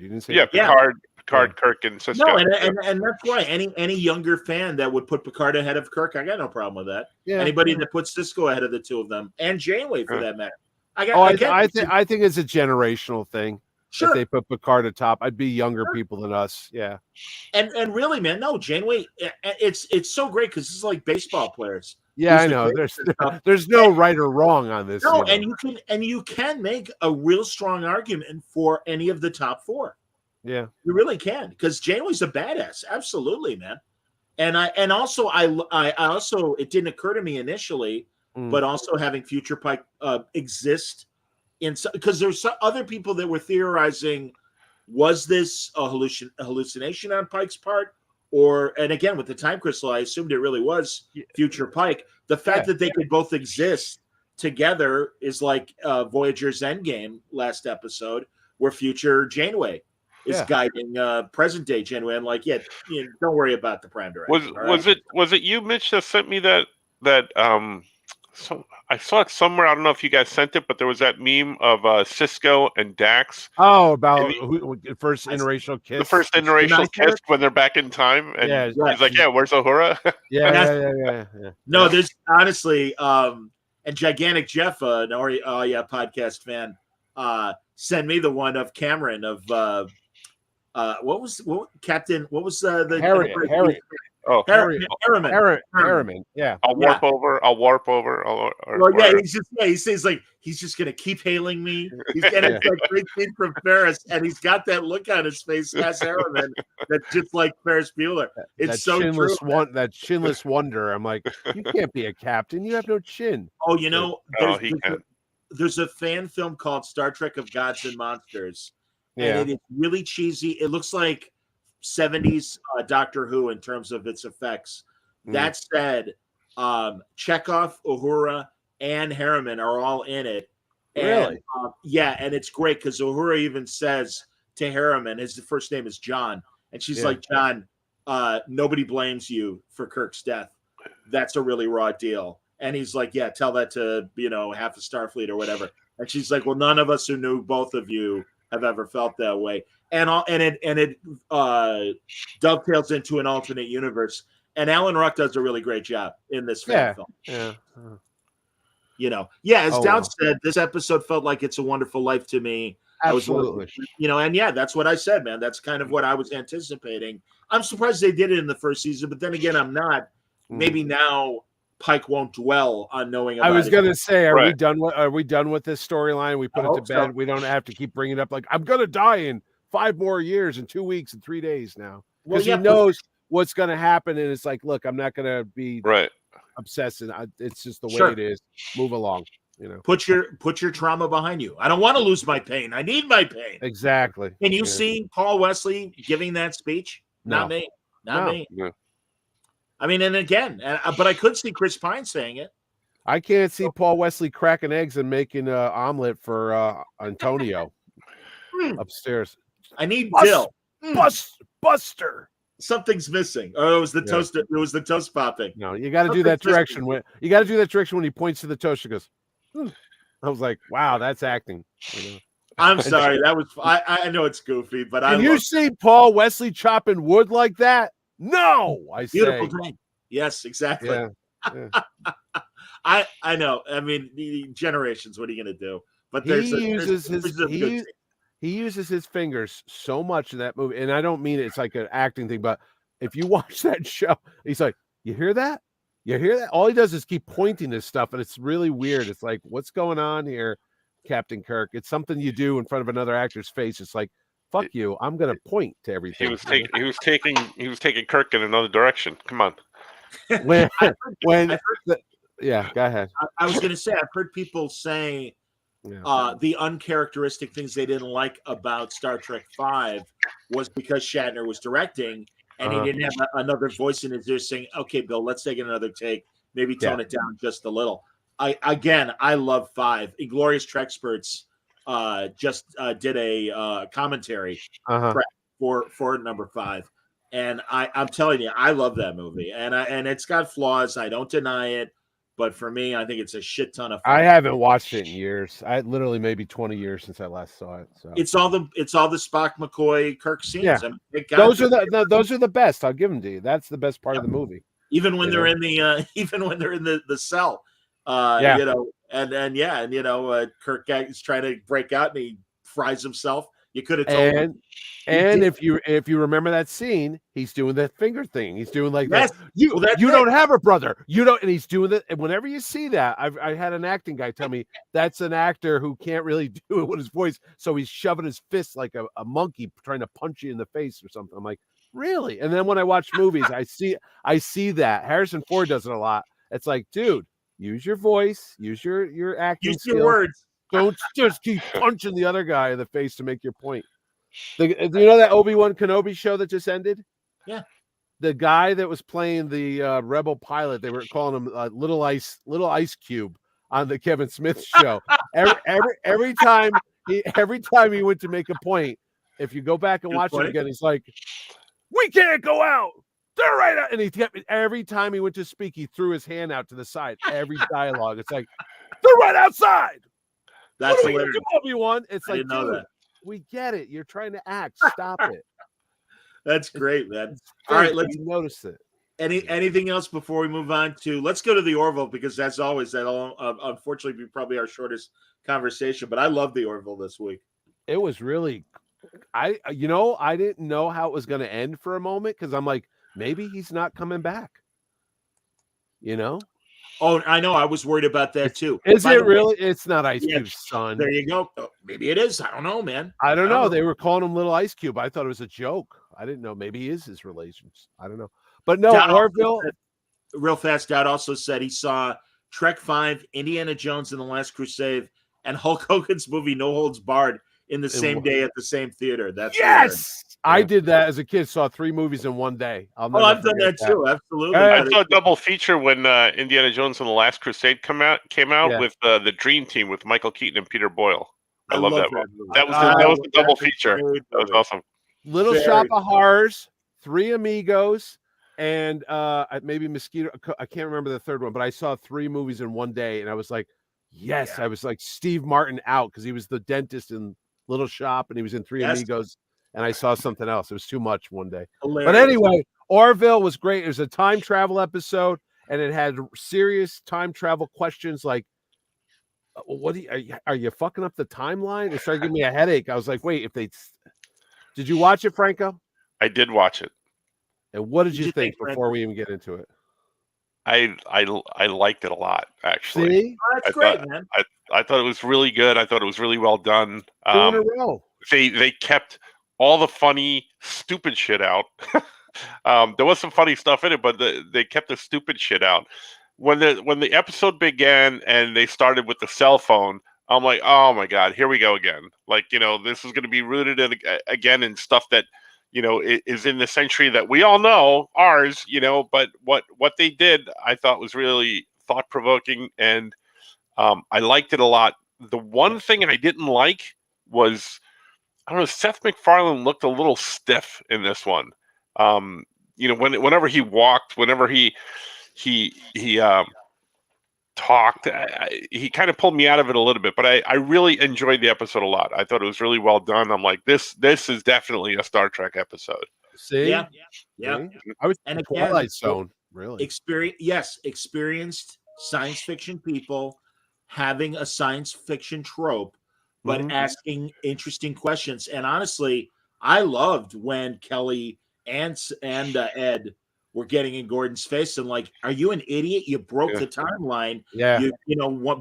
You didn't say Picard, Kirk, and Sisko. No, and that's why any younger fan that would put Picard ahead of Kirk, I got no problem with that. Yeah, anybody that puts Sisko ahead of the two of them, and Janeway for that matter. I think it's a generational thing. Sure. If they put Picard atop, I'd be younger people than us. Yeah. And really, man, no, Janeway, it's so great because this is like baseball players. Yeah, I know. There's no right or wrong on this. No, and you can make a real strong argument for any of the top four. Yeah. You really can, because Janeway's a badass. Absolutely, man. And also it didn't occur to me initially, but also having Future Pike exist because there's other people that were theorizing, was this a hallucination on Pike's part? And again, with the time crystal, I assumed it really was Future Pike. The fact that they could both exist together is like Voyager's Endgame last episode, where Future Janeway is guiding present day Janeway. I'm like, don't worry about the Prime Directive. Was it you, Mitch, that sent me that so I saw it somewhere. I don't know if you guys sent it, but there was that meme of Sisko and Dax. Oh, about first interracial kiss. The first interracial kiss when they're back in time. And he's like, where's Uhura? Yeah. No, there's honestly, and Gigantic Jeff, an podcast fan, sent me the one of Cameron of what was Captain? What was the Harry? Oh, Harriman. Yeah. I'll warp over. Well, yeah, he says like he's just gonna keep hailing me. He's getting like great scene from Ferris, and he's got that look on his face as Harriman that's just like Ferris Bueller. It's that so chinless true. that chinless wonder. I'm like, you can't be a captain. You have no chin. Oh, you know, there's a fan film called Star Trek of Gods and Monsters, and it is really cheesy. It looks like 70s Doctor Who in terms of its effects. That said, Chekhov, Uhura, and Harriman are all in it. And, really? And it's great because Uhura even says to Harriman, his first name is John, and she's like, John, nobody blames you for Kirk's death. That's a really raw deal. And he's like, yeah, tell that to, half the Starfleet or whatever. And she's like, well, none of us who knew both of you have ever felt that way. And it dovetails into an alternate universe. And Alan Ruck does a really great job in this film. Yeah. As Dowd said, this episode felt like It's a Wonderful Life to me. Absolutely. That's what I said, man. That's kind of what I was anticipating. I'm surprised they did it in the first season, but then again, I'm not. Maybe now Pike won't dwell on knowing about it. I was going to say, are we done with this storyline? We put it to bed. So. We don't have to keep bringing it up like, I'm going to die in 5 more years and 2 weeks and 3 days now. Because he knows what's going to happen. And it's like, look, I'm not going to be obsessed. And it's just the way it is. Move along. Put your trauma behind you. I don't want to lose my pain. I need my pain. Exactly. Can you see Paul Wesley giving that speech? Not me. Not me. No. I mean, and again, but I could see Chris Pine saying it. I can't see Paul Wesley cracking eggs and making an omelet for Antonio upstairs. I need Dill. Buster. Something's missing. Oh, it was the toast. It was the toast popping. No, you got to do that direction. When he points to the toast, he goes. I was like, wow, that's acting. I'm sorry. That was. I know it's goofy, but Can you see Paul Wesley chopping wood like that? No, beautiful dream. Yes, exactly. Yeah. I know. I mean, the generations. What are you going to do? But he uses his fingers so much in that movie, and I don't mean it's like an acting thing, but if you watch that show, he's like, "You hear that? You hear that?" All he does is keep pointing to stuff, and it's really weird. It's like, what's going on here, Captain Kirk? It's something you do in front of another actor's face. It's like, fuck you. I'm gonna point to everything. He was taking Kirk in another direction. Come on. Go ahead. I was gonna say I've heard people say the uncharacteristic things they didn't like about Star Trek V was because Shatner was directing and he didn't have another voice in his ear saying, "Okay, Bill, let's take another take. Maybe tone it down just a little." I love 5. Inglorious Treksperts just did a commentary for number 5, and I'm telling you, I love that movie, and it's got flaws. I don't deny it, but for me, I think it's a shit ton of fun. I haven't watched it in years. I literally maybe 20 years since I last saw it. So it's all the Spock, McCoy, Kirk scenes. Yeah. I mean, those are the best. I'll give them to you. That's the best part of the movie. Even when they're in the cell. Kirk is trying to break out and he fries himself. You could have told him. And if you remember that scene, he's doing that finger thing. He's doing like that. You don't have a brother. You don't, and he's doing that. And whenever you see that, I had an acting guy tell me that's an actor who can't really do it with his voice, so he's shoving his fist like a monkey trying to punch you in the face or something. I'm like, really? And then when I watch movies, I see that Harrison Ford does it a lot. It's like, dude, use your voice, use your acting, use your words. Don't just keep punching the other guy in the face to make your point. Do you know that Obi-Wan Kenobi show that just ended? Yeah. The guy that was playing the rebel pilot, they were calling him Little Ice Cube on the Kevin Smith show. every time he went to make a point, if you go back and watch it again, he's like, "We can't go out. They're right out." And he kept every time he went to speak, he threw his hand out to the side. Every dialogue, it's like, "They're right outside." That's hilarious. Obi-Wan. It's like, dude, we get it. You're trying to act. Stop it. That's great, man. All right, let's notice it. Anything else before we move on to? Let's go to the Orville, because as always, that'll unfortunately be probably our shortest conversation. But I love the Orville this week. It was really, I didn't know how it was going to end for a moment, because I'm like, maybe he's not coming back. You know? Oh, I know. I was worried about that too. Is it really? It's not Ice Yeah, Cube's son. There you go. Oh, maybe it is. I don't know, man. I don't know. They were calling him Little Ice Cube. I thought it was a joke. I didn't know. Maybe he is his relations. I don't know. But no, Orville. Real fast, Dad also said he saw Trek 5, Indiana Jones and the Last Crusade, and Hulk Hogan's movie No Holds Barred in the same day at the same theater. That's yes. I did that as a kid. Saw 3 movies in one day. I've done that too. Absolutely. I saw a double feature when Indiana Jones and the Last Crusade came out with the Dream Team with Michael Keaton and Peter Boyle. I love that movie. That was the double feature. That was awesome. Little Shop of Horrors, Three Amigos, and maybe Mosquito. I can't remember the third one, but I saw 3 movies in one day, and I was like, yes. I was like Steve Martin out because he was the dentist in Little Shop, and he was in Three Amigos. And I saw something else. It was too much one day. Hilarious. But anyway, Orville was great. It was a time travel episode, and it had serious time travel questions like, "What are you fucking up the timeline?" It started giving me a headache. I was like, "Wait, did you watch it, Franco?" I did watch it. And what did you think before we even get into it? I liked it a lot, actually. See? Oh, that's great, man. I thought it was really good. I thought it was really well done. 2 in a row. They kept all the funny, stupid shit out. There was some funny stuff in it, but they kept the stupid shit out. When the episode began and they started with the cell phone, I'm like, oh my God, here we go again. Like, this is going to be rooted again in stuff that, is in the century that we all know, ours, but what they did, I thought was really thought-provoking, and I liked it a lot. The one thing I didn't like was, I don't know, Seth MacFarlane looked a little stiff in this one. Whenever he walked, whenever he talked, he kind of pulled me out of it a little bit. But I really enjoyed the episode a lot. I thought it was really well done. I'm like, this is definitely a Star Trek episode. See? Yeah. I was in the Twilight Zone, really. Experienced science fiction people having a science fiction trope, but asking interesting questions. And honestly, I loved when Kelly and Ed were getting in Gordon's face and like, "Are you an idiot? You broke the timeline." Yeah.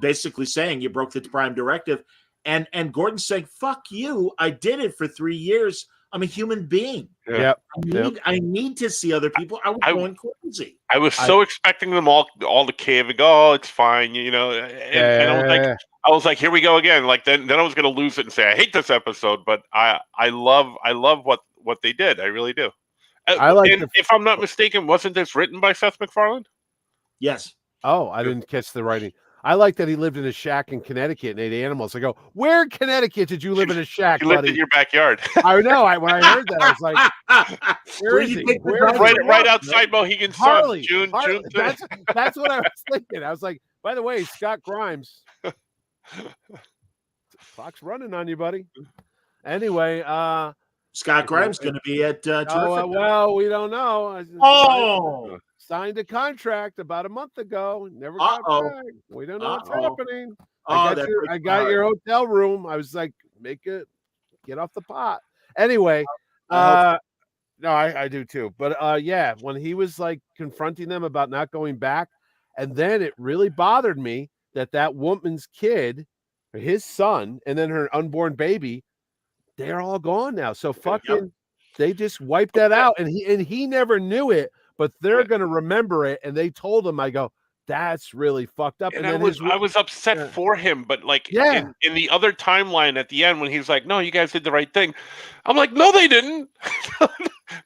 Basically saying you broke the Prime Directive. And Gordon's saying, "Fuck you. I did it for 3 years. I'm a human being. Yeah. I need to see other people." I was going crazy. I was so expecting them all to cave and go, "Oh, it's fine," and I was like, here we go again. Like then I was going to lose it and say I hate this episode, but I love what they did. I really do. If I'm not mistaken, wasn't this written by Seth MacFarlane? Yes. Oh, I didn't catch the writing. I like that he lived in a shack in Connecticut and ate animals. I go, where in Connecticut did you live in a shack, buddy? Lived in your backyard. I know. When I heard that, I was like, where is he? Right outside Mohegan Sun, June. That's what I was thinking. I was like, by the way, Scott Grimes. Clock's running on you, buddy. Anyway, Scott Grimes going to be at Terrific. Well, we don't know. Signed a contract about a month ago. Never got back. We don't know what's happening. I got your hotel room. I was like, get off the pot. Anyway, no, I do too. But when he was like confronting them about not going back, and then it really bothered me that woman's kid, his son, and then her unborn baby, they're all gone now. So they just wiped that out, and he never knew it, but they're gonna remember it. And they told him, I go, that's really fucked up. And I was upset for him, but like in the other timeline at the end when he's like, "No, you guys did the right thing," I'm like, "No, they didn't."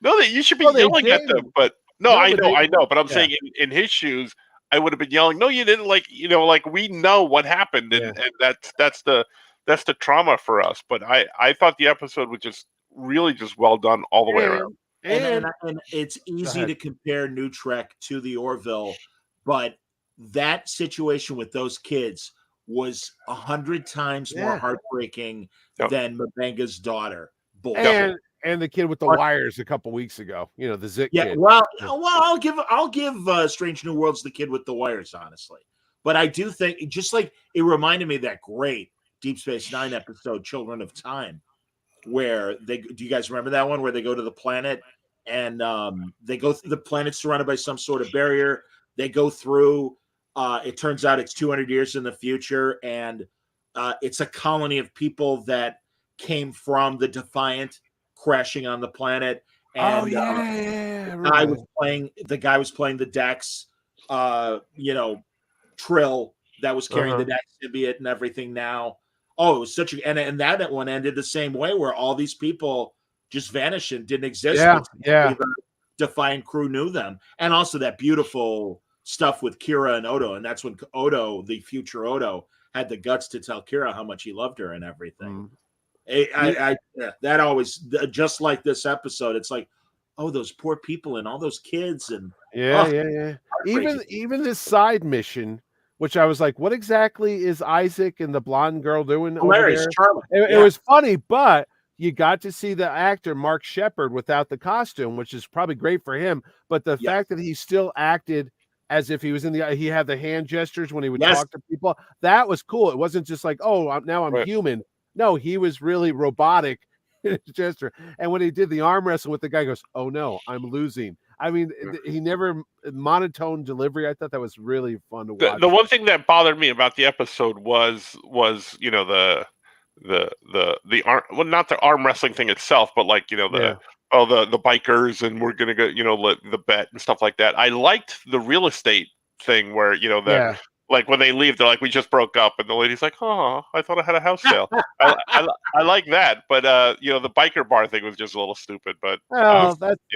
No, you should be yelling at them. But I know. But I'm saying in his shoes, I would have been yelling, "No, you didn't!" Like we know what happened, and that's the trauma for us. But I thought the episode was just really just well done all the way around. And it's easy to compare New Trek to the Orville, but that situation with those kids was 100 times more heartbreaking than Mabenga's daughter. And the kid with the wires a couple weeks ago, the Zik kid. Well, I'll give Strange New Worlds the kid with the wires, honestly. But I do think, just like it reminded me of that great Deep Space Nine episode, Children of Time, where do you guys remember that one where they go to the planet and they go through the planet's surrounded by some sort of barrier. They go through. It turns out it's 200 years in the future, and it's a colony of people that came from the Defiant crashing on the planet. And the guy was playing the Dex, Trill that was carrying the Dex symbiote and everything. Now, it was such a and that one ended the same way, where all these people just vanished and didn't exist. Yeah. The Defiant crew knew them, and also that beautiful stuff with Kira and Odo, and that's when Odo, the future Odo, had the guts to tell Kira how much he loved her and everything. That always, just like this episode, it's like, those poor people and all those kids, and even this side mission, which I was like, what exactly is Isaac and the blonde girl doing? Hilarious, over there? It was funny, but you got to see the actor Mark Shepard without the costume, which is probably great for him. But the fact that he still acted as if he was he had the hand gestures when he would talk to people, that was cool. It wasn't just like, now I'm human. No, he was really robotic in his gesture. And when he did the arm wrestle with the guy, he goes, "Oh no, I'm losing." I mean, he never monotone delivery. I thought that was really fun to watch. The one thing that bothered me about the episode was the arm, well, not the arm wrestling thing itself, but like the bikers, and we're gonna go the bet and stuff like that. I liked the real estate thing where like when they leave, they're like, we just broke up, and the lady's like, oh, I thought I had a house sale. I like that, but the biker bar thing was just a little stupid. But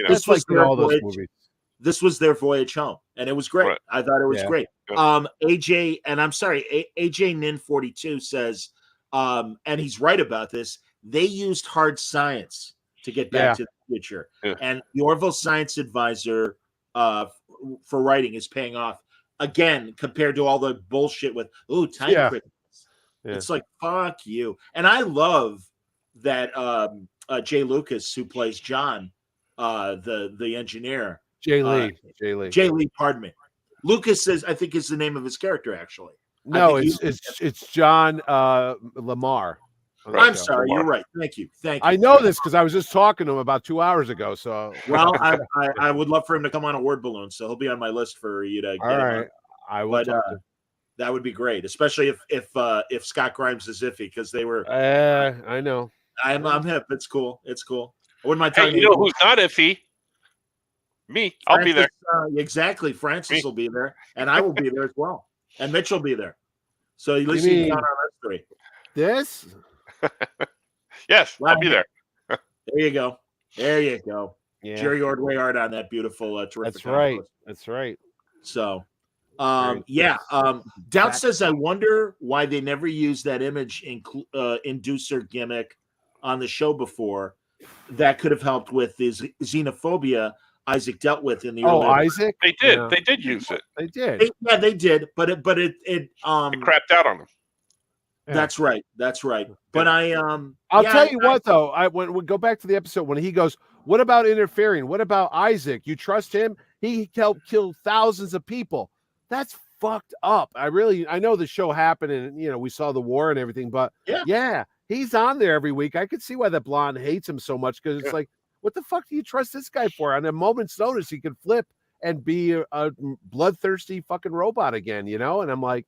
this was like all those movies. This was their voyage home, and it was great. Right. I thought it was great. Yeah. AJ, and I'm sorry, AJ Nin 42 says, and he's right about this. They used hard science to get back to the future, and the Orville science advisor for writing is paying off. Again, compared to all the bullshit with time critics. It's like, fuck you. And I love that Jay Lucas, who plays John, the engineer. Jay Lee, pardon me. Lucas I think is the name of his character, actually. No, it's John Lamar. I'm sorry, you're right. Thank you. I know this because I was just talking to him about 2 hours ago. So, well, I would love for him to come on a word balloon, so he'll be on my list for you to get him on. I will. That would be great, especially if Scott Grimes is iffy, because they were. I know. I'm hip. It's cool. I wouldn't mind telling you. Who's not iffy? Me. I'll be there. Exactly. Francis will be there, and I will be there as well, and Mitch will be there. So at least you can count on us three. This. Yes, I'll be there. There you go. Yeah. Jerry Ordway art on that beautiful, terrific. That's right. So, Doubt says, I wonder why they never used that image inducer gimmick on the show before. That could have helped with the xenophobia Isaac dealt with in the early. Isaac? They did. Yeah. They did use it. They did. They did. But it it crapped out on them. Yeah. That's right. But I'll tell you what though. When we go back to the episode when he goes, "What about interfering? What about Isaac? You trust him? He helped kill thousands of people." That's fucked up. I know the show happened and we saw the war and everything, but he's on there every week. I could see why that blonde hates him so much, because it's like, what the fuck do you trust this guy for? On a moment's notice, he could flip and be a bloodthirsty fucking robot again, And I'm like,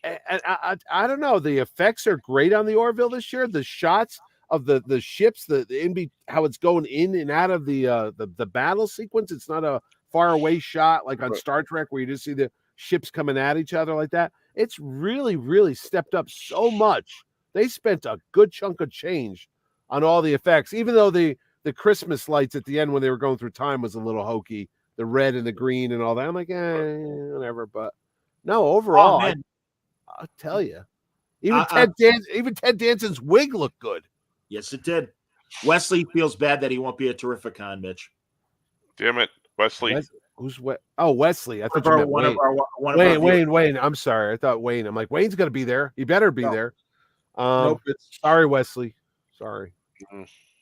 and I don't know. The effects are great on the Orville this year. The shots of the ships, how it's going in and out of the battle sequence. It's not a far away shot like on Star Trek where you just see the ships coming at each other like that. It's really, really stepped up so much. They spent a good chunk of change on all the effects, even though the Christmas lights at the end when they were going through time was a little hokey, the red and the green and all that. I'm like, whatever. But no, overall, I'll tell you, even Ted Danson's wig looked good. Yes, it did. Wesley feels bad that he won't be a Terrificon, Mitch. Damn it, Wesley. Who's what? Oh, Wesley. I thought you meant Wayne. Wayne. I'm sorry. I thought Wayne. I'm like, Wayne's going to be there. He better be there. Nope. Sorry, Wesley. Sorry.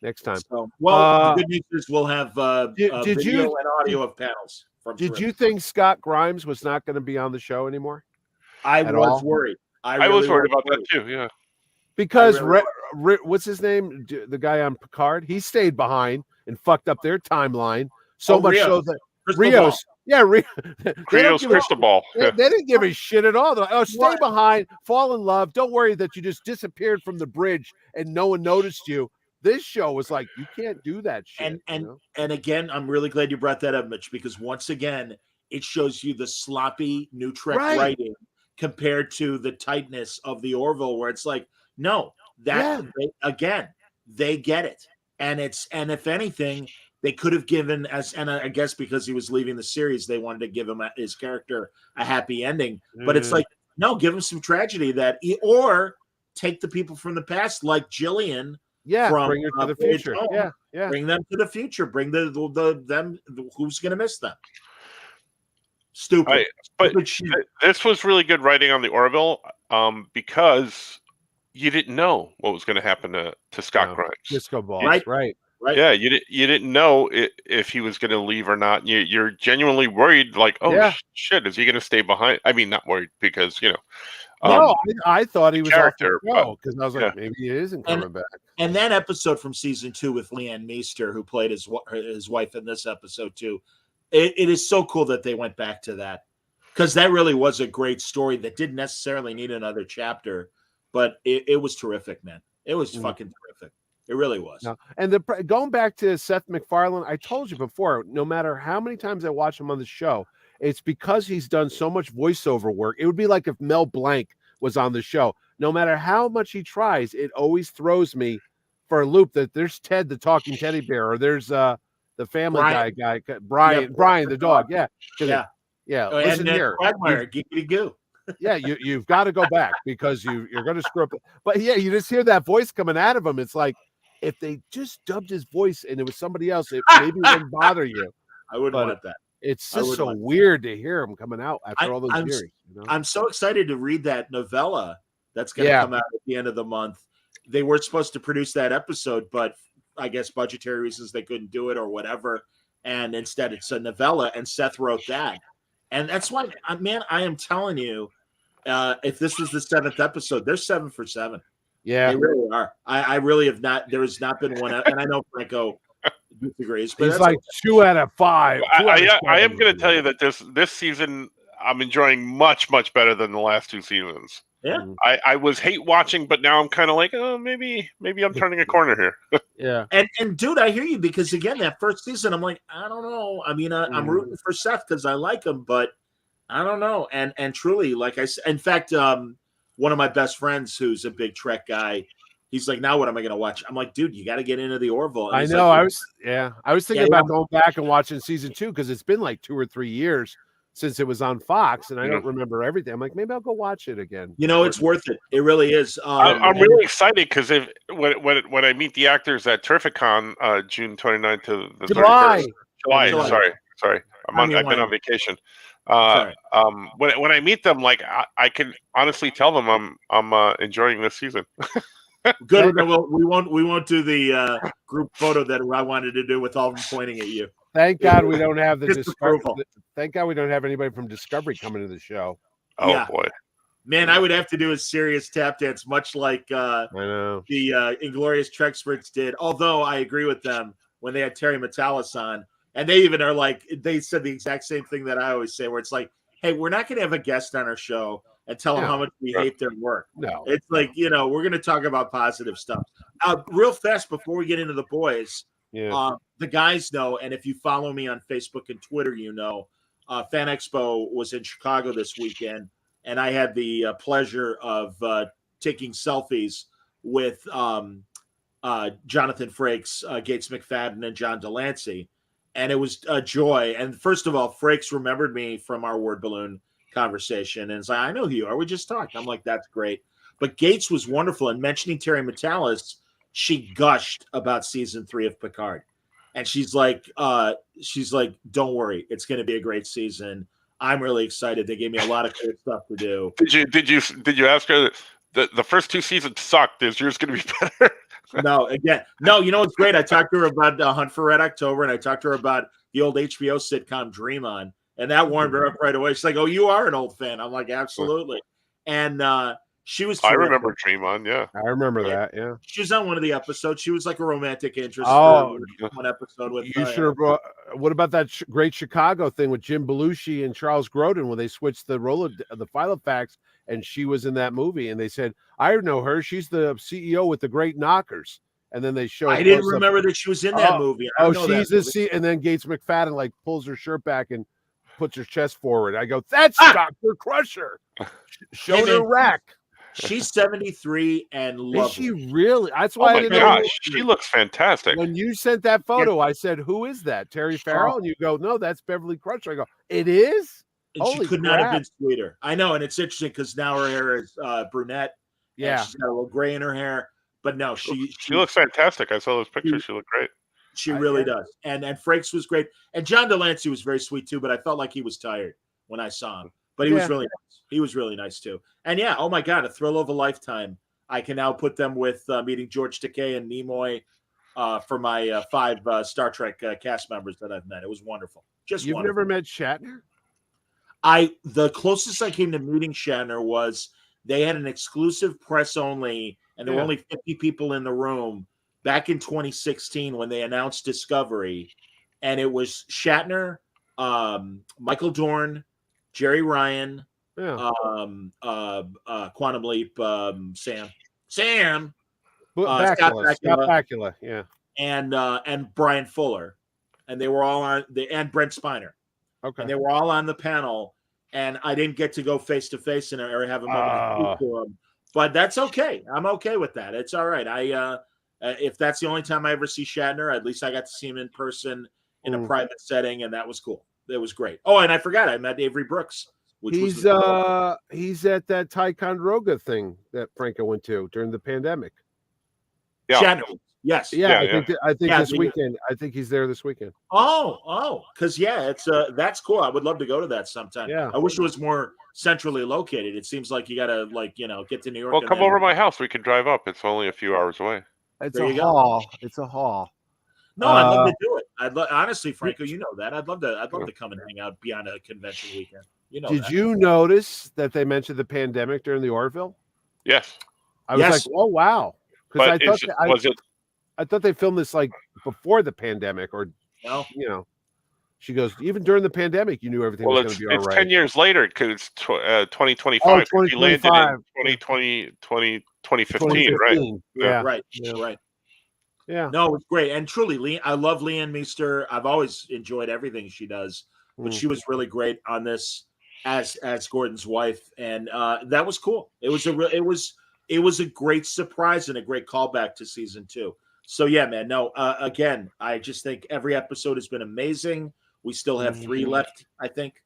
Next time. So, the good news is we'll have video and audio of panels. Did you think Scott Grimes was not going to be on the show anymore? I was worried. I was worried about that too. Yeah. Because what's his name? The guy on Picard. He stayed behind and fucked up their timeline so much Rios. so that Crystal Rios. ball. Yeah, Rios crystal ball. They didn't give a shit at all. They're like, oh, stay behind, fall in love. Don't worry that you just disappeared from the bridge and no one noticed you. This show was like, you can't do that shit. And again, I'm really glad you brought that up, Mitch, because once again, it shows you the sloppy New Trek writing compared to the tightness of the Orville, where it's like, no, they get it. And if anything, they could have given and I guess because he was leaving the series, they wanted to give him his character a happy ending. But it's like, no, give him some tragedy or take the people from the past, like Jillian. Yeah, bring her to the future. Yeah. Bring them to the future. Bring them. Who's going to miss them? Stupid. But this was really good writing on the Orville, because you didn't know what was going to happen to Scott Grimes. Disco balls, right. Yeah, you didn't know if he was going to leave or not. You're genuinely worried, like, oh shit, is he going to stay behind? I mean, not worried because no, I thought he was character because I was like, maybe he isn't coming back. And that episode from season 2 with Leanne Meester, who played his wife in this episode too, it is so cool that they went back to that, because that really was a great story that didn't necessarily need another chapter, but it was terrific, man. It was fucking terrific. It really was. No. And going back to Seth MacFarlane, I told you before, no matter how many times I watch him on the show, it's because he's done so much voiceover work. It would be like if Mel Blanc was on the show. No matter how much he tries, it always throws me for a loop that there's Ted the talking teddy bear, or there's the Family Guy Brian the dog. Yeah. Listen here. Yeah, you've got to go back because you're going to screw up. But yeah, you just hear that voice coming out of him. It's like, if they just dubbed his voice and it was somebody else, it maybe wouldn't bother you. I wouldn't want that. It's just so weird to hear him coming out after all those years. I'm so excited to read that novella that's going to come out at the end of the month. They were supposed to produce that episode, but I guess budgetary reasons they couldn't do it or whatever. And instead it's a novella, and Seth wrote that. And that's why, man, I am telling you, if this was the 7th episode, they're 7 for 7. Yeah, they really are. I really have not. There has not been one, and I know Franco disagrees, but it's like 2 out of 5. I am going to tell you that this season I'm enjoying much better than the last 2 seasons. Yeah, I was hate watching, but now I'm kind of like, oh, maybe I'm turning a corner here. Yeah, and dude, I hear you, because again, that first season, I'm like, I don't know. I mean, I'm rooting for Seth because I like him, but I don't know. And truly, like I said, in fact, one of my best friends who's a big Trek guy, he's like, now what am I going to watch? I'm like, dude, you got to get into the Orville. And I know. Like, I was thinking about going back and watching season 2 because it's been like 2 or 3 years since it was on Fox, and I don't remember everything. I'm like, maybe I'll go watch it again. It's worth it. It really is. I'm really excited because when I meet the actors at Terrificon, June 29th to the July. 31st. Sorry. I've been on vacation. When I meet them, like I can honestly tell them I'm enjoying this season. Good. Well, we won't do the group photo that I wanted to do with all of them pointing at you. Thank God we don't have Thank God we don't have anybody from Discovery coming to the show. Oh boy, man, I would have to do a serious tap dance, much like the Inglorious Treksperts did. Although I agree with them when they had Terry Metalis on. And they even are like, they said the exact same thing that I always say, where it's like, hey, we're not going to have a guest on our show and tell them how much we hate their work. No. It's like, we're going to talk about positive stuff. Real fast, before we get into the boys, the guys know, and if you follow me on Facebook and Twitter, Fan Expo was in Chicago this weekend, and I had the pleasure of taking selfies with Jonathan Frakes, Gates McFadden, and John Delancey. And it was a joy. And first of all, Frakes remembered me from our word balloon conversation. And it's like, I know who you are. We just talked. I'm like, that's great. But Gates was wonderful. And mentioning Terry Metalis, she gushed about season 3 of Picard. And she's like, don't worry. It's going to be a great season. I'm really excited. They gave me a lot of cool stuff to do. Did you ask her the first 2 seasons sucked? Is yours going to be better? No, it's great. I talked to her about Hunt for Red October, and I talked to her about the old HBO sitcom Dream On, and that warmed her up right away. She's like, "Oh, you are an old fan." I'm like, "Absolutely." And She was I terrific. remember Dream On, yeah. I remember that, yeah. She was on one of the episodes. She was like a romantic interest Oh, for one episode with you should have brought, what about that great Chicago thing with Jim Belushi and Charles Grodin when they switched the Filofax and she was in that movie and they said, I know her. She's the CEO with the Great Knockers. And then they showed. I didn't remember that she was in that movie. She's the C. And then Gates McFadden like pulls her shirt back and puts her chest forward. I go, that's Dr. Crusher. Showed her rack. She's 73 and lovely. Is she really? That's why I didn't know. She looks fantastic. When you sent that photo, I said, who is that? Terry Farrell? And you go, no, that's Beverly Crusher. I go, it is? And she could not have been sweeter. I know, and it's interesting because now her hair is brunette. Yeah. She's got a little gray in her hair. But no, she looks fantastic. I saw those pictures. She looked great. She really does. And Frakes was great. And John Delancey was very sweet too, but I felt like he was tired when I saw him. But he was really nice. He was really nice too. And yeah, oh my God, a thrill of a lifetime. I can now put them with meeting George Takei and Nimoy for my 5 Star Trek cast members that I've met. It was wonderful. You've never met Shatner? The closest I came to meeting Shatner was they had an exclusive press only, and there were only 50 people in the room back in 2016 when they announced Discovery. And it was Shatner, Michael Dorn, Jerry Ryan, Quantum Leap, Sam, Scott Bakula, yeah, and Brian Fuller, and they were all on and Brent Spiner. Okay, and they were all on the panel, and I didn't get to go face to face and or have a moment to speak to them, but that's okay. I'm okay with that. It's all right. If that's the only time I ever see Shatner, at least I got to see him in person in a private setting, and that was cool. It was great. Oh, and I forgot I met Avery Brooks. He's at that Ticonderoga thing that Franco went to during the pandemic. Yeah. Shatner. Yes. Yeah. I think this weekend. I think he's there this weekend. Because it's that's cool. I would love to go to that sometime. Yeah. I wish it was more centrally located. It seems like you got to get to New York. Well, come over to my house. We can drive up. It's only a few hours away. It's a haul. It's a haul. No, I'd love to do it. Honestly, Franco, you know that. I'd love to come and hang out beyond a convention weekend. Did you notice that they mentioned the pandemic during the Orville? Yes. I was like, oh wow. Because I thought they filmed this like before the pandemic, or she goes, even during the pandemic, you knew everything was going to be all right. It's 10 years later because it's 2025. He landed in 2015, right? Yeah. Right. Yeah. No, it was great. And truly, I love Leanne Meester. I've always enjoyed everything she does, but she was really great on this as Gordon's wife, and that was cool. It was a great surprise and a great callback to season 2. So yeah, man. No, again, I just think every episode has been amazing. We still have 3 left, I think.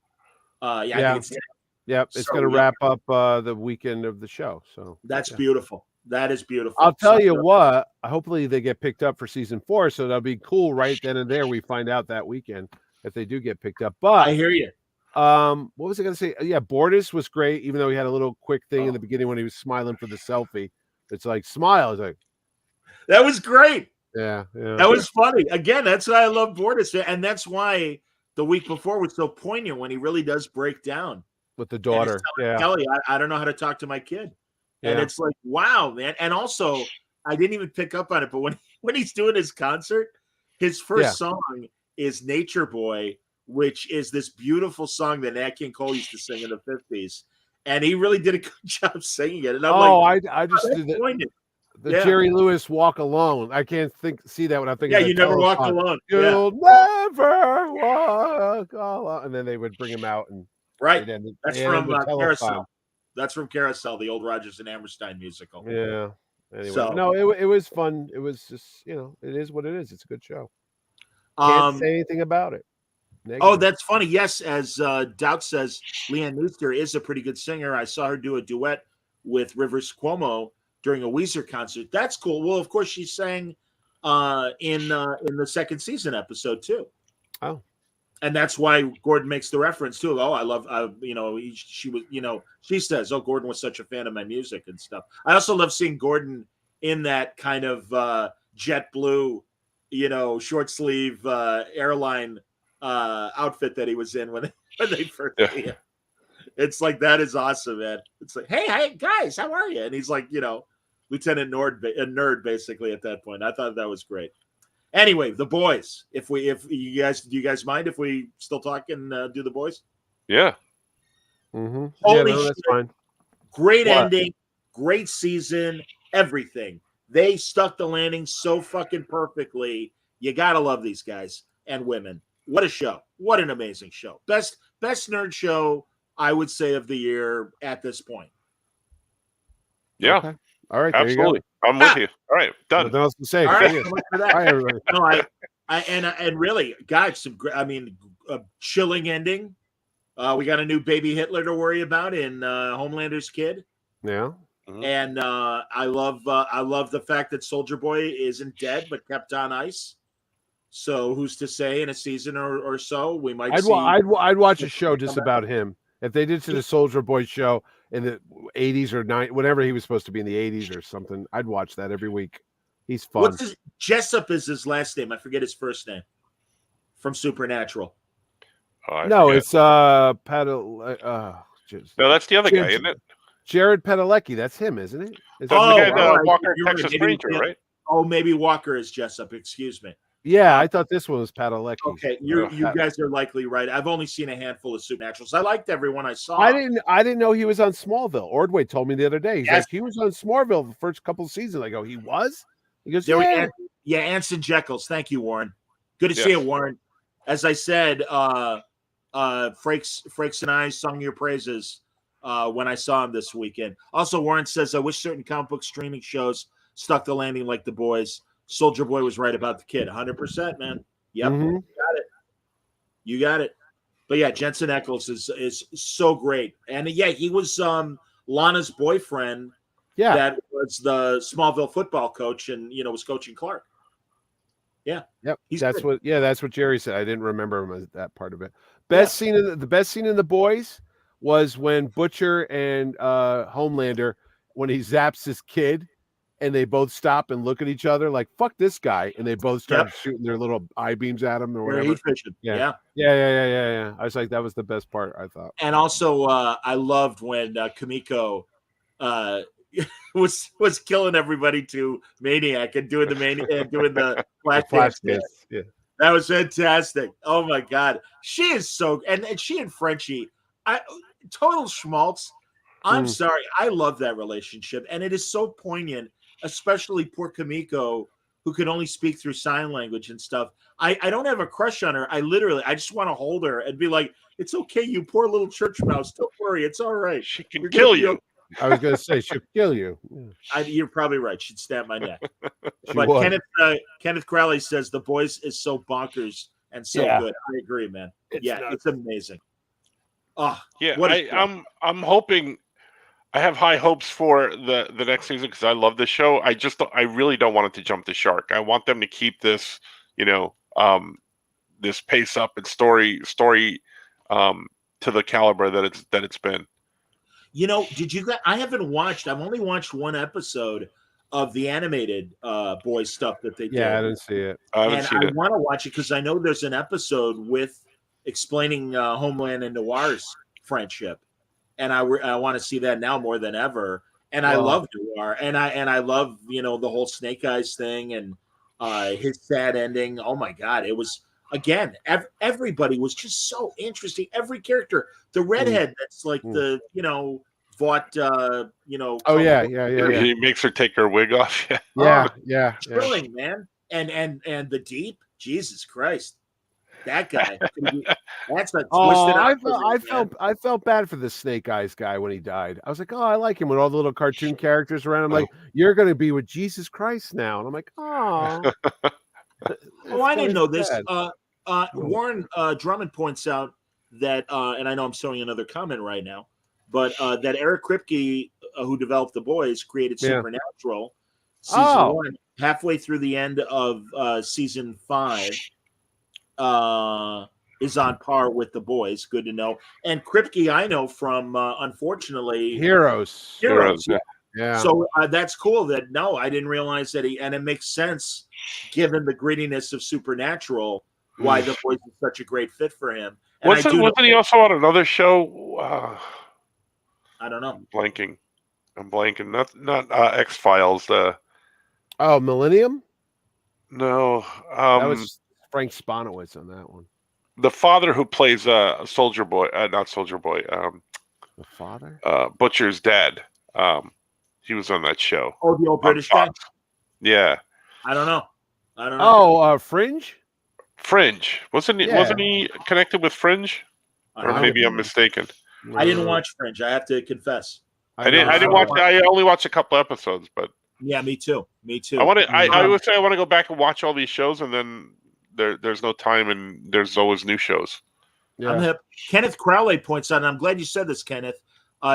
I think it's 10. Yep, it's going to wrap up the weekend of the show. So that's beautiful. That is beautiful. I'll tell you what. Hopefully, they get picked up for season 4, so that'll be cool. Right then and there, we find out that weekend if they do get picked up. But I hear you. What was I going to say? Yeah, Bortus was great, even though he had a little quick thing in the beginning when he was smiling for the selfie. It's like smile. It's like that was great. Yeah. That was funny. Again, that's why I love Bortus, and that's why the week before was so poignant when he really does break down with the daughter. Kelly, I don't know how to talk to my kid. And it's like, wow, man. And also, I didn't even pick up on it, but when he's doing his concert, his first song is Nature Boy, which is this beautiful song that Nat King Cole used to sing in the 50s. And he really did a good job singing it. And I'm I just did the Jerry Lewis Walk Alone. I can't see that when I'm thinking. Yeah, you never walk alone. You'll never walk alone. And then they would bring him out and that's from Carousel. That's from Carousel, the old Rodgers and Hammerstein musical. Yeah. Anyway, no, it was fun. It was just, it is what it is. It's a good show. Can't say anything about it. Negative. Oh, that's funny. Yes, as Doubt says, Leanne Meester is a pretty good singer. I saw her do a duet with Rivers Cuomo during a Weezer concert. That's cool. Well, of course, she sang in the second season episode too. Oh. And that's why Gordon makes the reference to, I love, she was, she says, oh, Gordon was such a fan of my music and stuff. I also love seeing Gordon in that kind of jet blue, short sleeve airline outfit that he was in when they first. It's like, that is awesome, man. It's like, hey guys, how are you? And he's like, Lieutenant Nerd basically at that point. I thought that was great. Anyway, The Boys. Do you guys mind if we still talk and do The Boys? Yeah. Mm-hmm. Holy no, shit. that's fine. Great ending, great season, everything. They stuck the landing so fucking perfectly. You gotta love these guys and women. What a show. What an amazing show. Best nerd show, I would say, of the year at this point. Yeah. Okay. All right. Absolutely. There you go. I'm with you. All right. Done. Nothing else to say. All right. So much for that. Bye, everybody. No, and really, guys, a chilling ending. We got a new baby Hitler to worry about in Homelander's kid. Yeah. Mm-hmm. And I love the fact that Soldier Boy isn't dead but kept on ice. So who's to say in a season or so we might see. I'd watch a show just about him. If they did to the Soldier Boy show in the 80s or 90s, whenever he was supposed to be in the 80s or something, I'd watch that every week. He's fun. Jessup is his last name. I forget his first name. From Supernatural. No, it's no, that's the other guy, isn't it? Jared Padalecki. That's him, isn't it? That's the guy that Walker, Texas Ranger, right? Oh, maybe Walker is Jessup. Excuse me. Yeah, I thought this one was Padalecki. Okay, you guys are likely right. I've only seen a handful of Supernaturals. I liked everyone I saw. I didn't know he was on Smallville. Ordway told me the other day. He's like, he was on Smallville the first couple of seasons. I go, he was? He goes, yeah, Anson Jekyll. Thank you, Warren. Good to see you, Warren. As I said, Frakes and I sung your praises when I saw him this weekend. Also, Warren says, I wish certain comic book streaming shows stuck the landing like The Boys. Soldier Boy was right about the kid. 100%, man. Yep. Mm-hmm. You got it. But yeah, Jensen Ackles is so great. And yeah, he was Lana's boyfriend. Yeah. That was the Smallville football coach and, was coaching Clark. Yeah. Yep. That's what Jerry said. I didn't remember him as that part of it. The best scene in The Boys was when Butcher and Homelander, when he zaps his kid, and they both stop and look at each other like, fuck this guy. And they both start shooting their little eye beams at him or whatever. Yeah. I was like, that was the best part, I thought. And also, I loved when Kimiko was killing everybody to Maniac and doing the flash dance. Yeah. That was fantastic. Oh my God. She is so, and she and Frenchie, total schmaltz. I'm sorry. I love that relationship. And it is so poignant, especially poor Kimiko, who could only speak through sign language and stuff. I don't have a crush on her. I just want to hold her and be like, it's okay, you poor little church mouse. Don't worry. It's all right. She can kill you. Okay. I was going to say, she'll kill you. You're probably right. She'd snap my neck. But Kenneth Crowley says The Boys is so bonkers and so good. I agree, man. It's amazing. Oh, yeah. I'm hoping. I have high hopes for the next season because I love this show. I really don't want it to jump the shark. I want them to keep this, this pace up and story to the caliber that it's been. Did you guys? I've only watched one episode of the animated Boys stuff that they did. Yeah, I didn't see it. I want to watch it because I know there's an episode with explaining Homeland and Noir's friendship. And I want to see that now more than ever. And I love Noir, and I love the whole Snake Eyes thing and his sad ending. Oh my God, it was again. Everybody was just so interesting. Every character, the redhead that's like fought. Oh yeah. He makes her take her wig off. Yeah. Thrilling, man. And the Deep, Jesus Christ. That guy. That's a twisted. I felt bad for the Snake Eyes guy when he died. I was like, oh, I like him with all the little cartoon characters around. I'm like, you're going to be with Jesus Christ now, and I'm like, oh. I didn't know this. Warren Drummond points out that, and I know I'm showing another comment right now, but that Eric Kripke, who developed The Boys, created Supernatural season 1, halfway through the end of season 5. Is on par with The Boys. Good to know. And Kripke, I know from unfortunately Heroes. Yeah. So that's cool. I didn't realize that and it makes sense given the grittiness of Supernatural why The Boys is such a great fit for him. And wasn't he also on another show? I don't know. I'm blanking. Not X-Files. Millennium. No. That was Frank Spanowitz on that one. The father who plays Soldier Boy, not Soldier Boy. The father. Butcher's dad. He was on that show. Oh, the old British guy. Yeah. I don't know. Fringe. Fringe. Wasn't he connected with Fringe? Or maybe I'm mistaken. I didn't watch Fringe. I have to confess. I didn't watch. I only watched a couple episodes, but yeah, me too. I always say I want to go back and watch all these shows, and then there's no time, and there's always new shows. Yeah. I'm hip. Kenneth Crowley points out, and I'm glad you said this, Kenneth.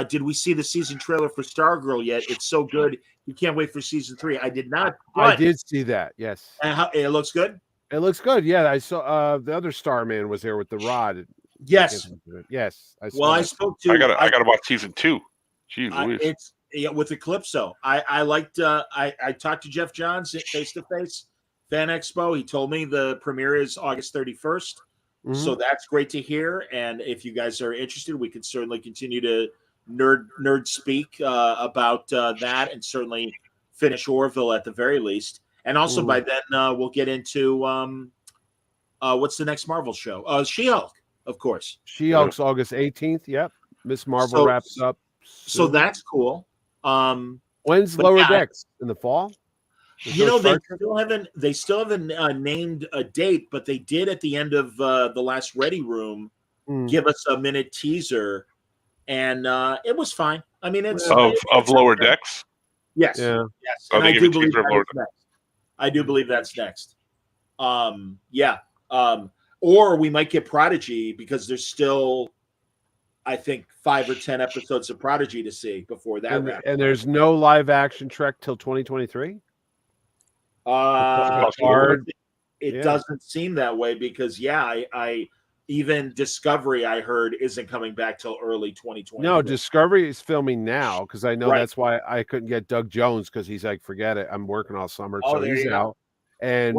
Did we see the season trailer for Stargirl yet? It's so good. You can't wait for season 3. I did not. I did see that. Yes. And it looks good. It looks good. Yeah, I saw the other Starman was there with the rod. Yes. Yes. I gotta watch season 2. Jeez, it's with Eclipso. I liked. I talked to Jeff Johns face to face Fan Expo. He told me the premiere is August 31st. So that's great to hear. And if you guys are interested, we can certainly continue to nerd speak about that, and certainly finish Orville at the very least. And also by then we'll get into what's the next Marvel show? She-Hulk, of course. She-Hulk's August 18th. Yep. Miss Marvel wraps up soon. So that's cool. When's Lower Decks? In the fall? They still haven't named a date, but they did at the end of the last Ready Room give us a minute teaser, and it was fine. I mean, it's of Lower Decks. Yes, yeah. Yes, and I do believe that's next. I do believe that's next. Or we might get Prodigy, because there's still, I think, 5 or 10 episodes of Prodigy to see before that. And there's no live action Trek till 2023. It doesn't seem that way, because I even Discovery, I heard, isn't coming back till early 2020. No, Discovery is filming now, because I know that's why I couldn't get Doug Jones, because he's like, forget it, I'm working all summer, so he's out. And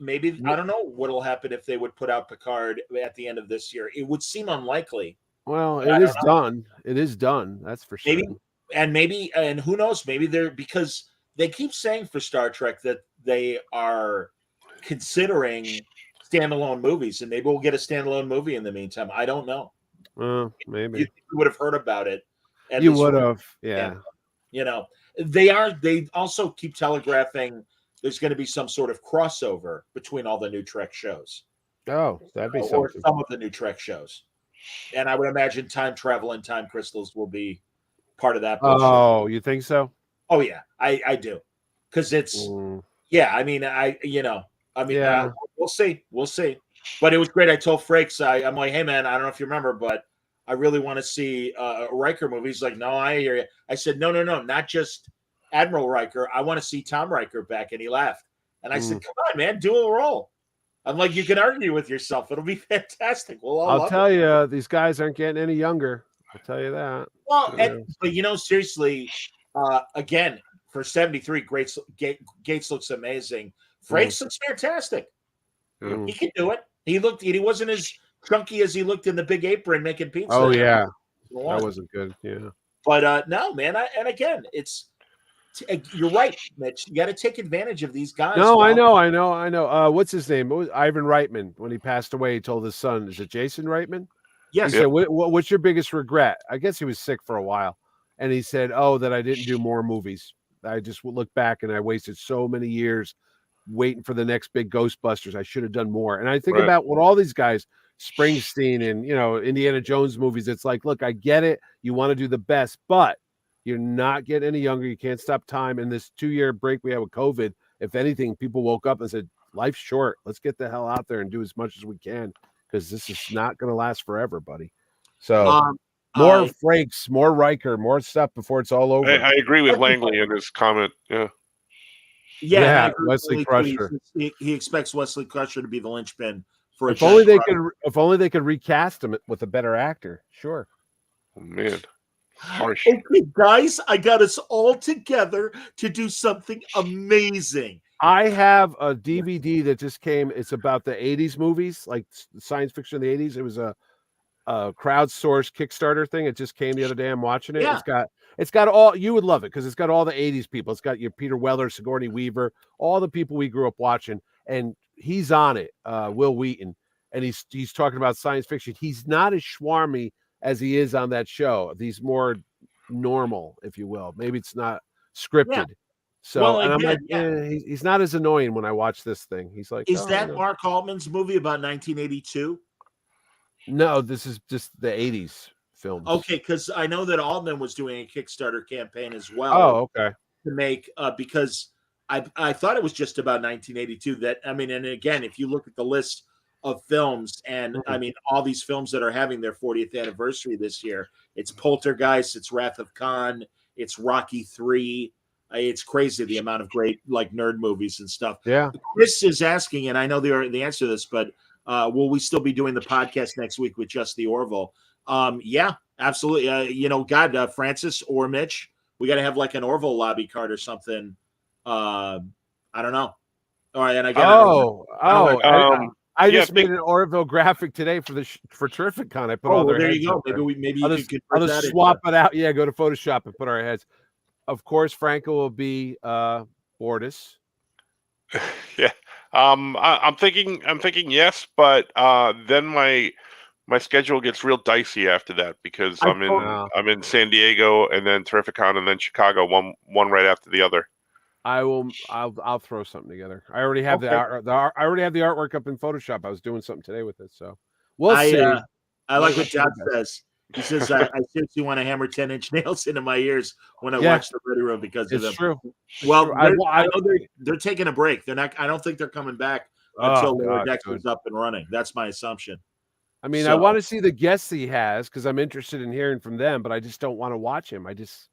maybe I don't know what'll happen if they would put out Picard at the end of this year. It would seem unlikely. Well, it is done. It is done. That's for sure. And who knows? Maybe because they keep saying for Star Trek that they are considering standalone movies, and maybe we'll get a standalone movie in the meantime. I don't know. Maybe you would have heard about it. You would have, yeah. They also keep telegraphing there's going to be some sort of crossover between all the new Trek shows. Oh, that'd be something. Or some of the new Trek shows. And I would imagine time travel and time crystals will be part of that. Bullshit. Oh, you think so? Oh yeah, I do. Because it's we'll see. But it was great. I told Frakes, I'm like, hey man, I don't know if you remember, but I really want to see a Riker movie. He's like, no, I hear you. I said, no, not just Admiral Riker. I want to see Tom Riker back. And he laughed. And I said, come on, man, do a role. I'm like, you can argue with yourself. It'll be fantastic. I'll tell you, these guys aren't getting any younger. I'll tell you that. Well, but seriously, again, for 73, Gates looks amazing. Frakes looks fantastic. He can do it. He wasn't as chunky as he looked in The Big Apron making pizza. Oh yeah, that wasn't good. Yeah, but no, man. And again, you're right, Mitch. You got to take advantage of these guys. No, I know. What's his name? It was Ivan Reitman. When he passed away, he told his son, "Is it Jason Reitman?" Yes. He said, "What's your biggest regret?" I guess he was sick for a while, and he said, "Oh, that I didn't do more movies. I just look back and I wasted so many years waiting for the next big Ghostbusters. I should have done more." And I think about what all these guys, Springsteen and Indiana Jones movies. It's like, look, I get it. You want to do the best, but you're not getting any younger. You can't stop time. In this 2-year break we had with COVID, if anything, people woke up and said, life's short. Let's get the hell out there and do as much as we can, because this is not going to last forever, buddy. So more Frakes, more Riker, more stuff before it's all over. I agree with Langley in his comment. Yeah. Wesley Crusher. He expects Wesley Crusher to be the linchpin for if only they could recast him with a better actor. Sure. Oh, man. Harsh. Okay, guys, I got us all together to do something amazing. I have a DVD that just came. It's about the 80s movies, like science fiction in the 80s. It was crowdsourced Kickstarter thing. It just came the other day. I'm watching it. Yeah. It's got all, you would love it because it's got all the 80s people. It's got your Peter Weller, Sigourney Weaver, all the people we grew up watching, and he's on it. Will Wheaton, and he's talking about science fiction. He's not as schwarmy as he is on that show. He's more normal, if you will. Maybe it's not scripted. Yeah. So, Well, and I'm again, like, he's not as annoying when I watch this thing. He's like, is that Mark Altman's movie about 1982? No, this is just the 80s films. Okay, because I know that Altman was doing a Kickstarter campaign as well. Oh, okay. To make because I thought it was just about 1982. That I mean, and again, if you look at the list of films, and I mean, all these films that are having their 40th anniversary this year, it's Poltergeist, it's Wrath of Khan, it's Rocky 3. It's crazy the amount of great like nerd movies and stuff. Yeah. Chris is asking, and I know the answer to this, but will we still be doing the podcast next week with just the Orville? Yeah, absolutely. Francis or Mitch, we got to have like an Orville lobby card or something. I don't know. All right, and again, I just made an Orville graphic today for Terrific-Con. I put all their. There you go. Maybe you could I'll just swap it out. Yeah, go to Photoshop and put our heads. Of course, Franco will be Bortus. Yeah, I'm thinking yes, but then my schedule gets real dicey after that because I'm in San Diego and then Terrific-Con and then Chicago, one right after the other. I'll throw something together. I already have I already have the artwork up in Photoshop. I was doing something today with it, so we'll see. I like what John says. He says, I seriously want to hammer 10-inch nails into my ears when I watch the Ready Room because of them. True. Well, I know they're taking a break. They're not. I don't think they're coming back until Lower Decks is up and running. That's my assumption. I mean, I want to see the guests he has because I'm interested in hearing from them, but I just don't want to watch him. I just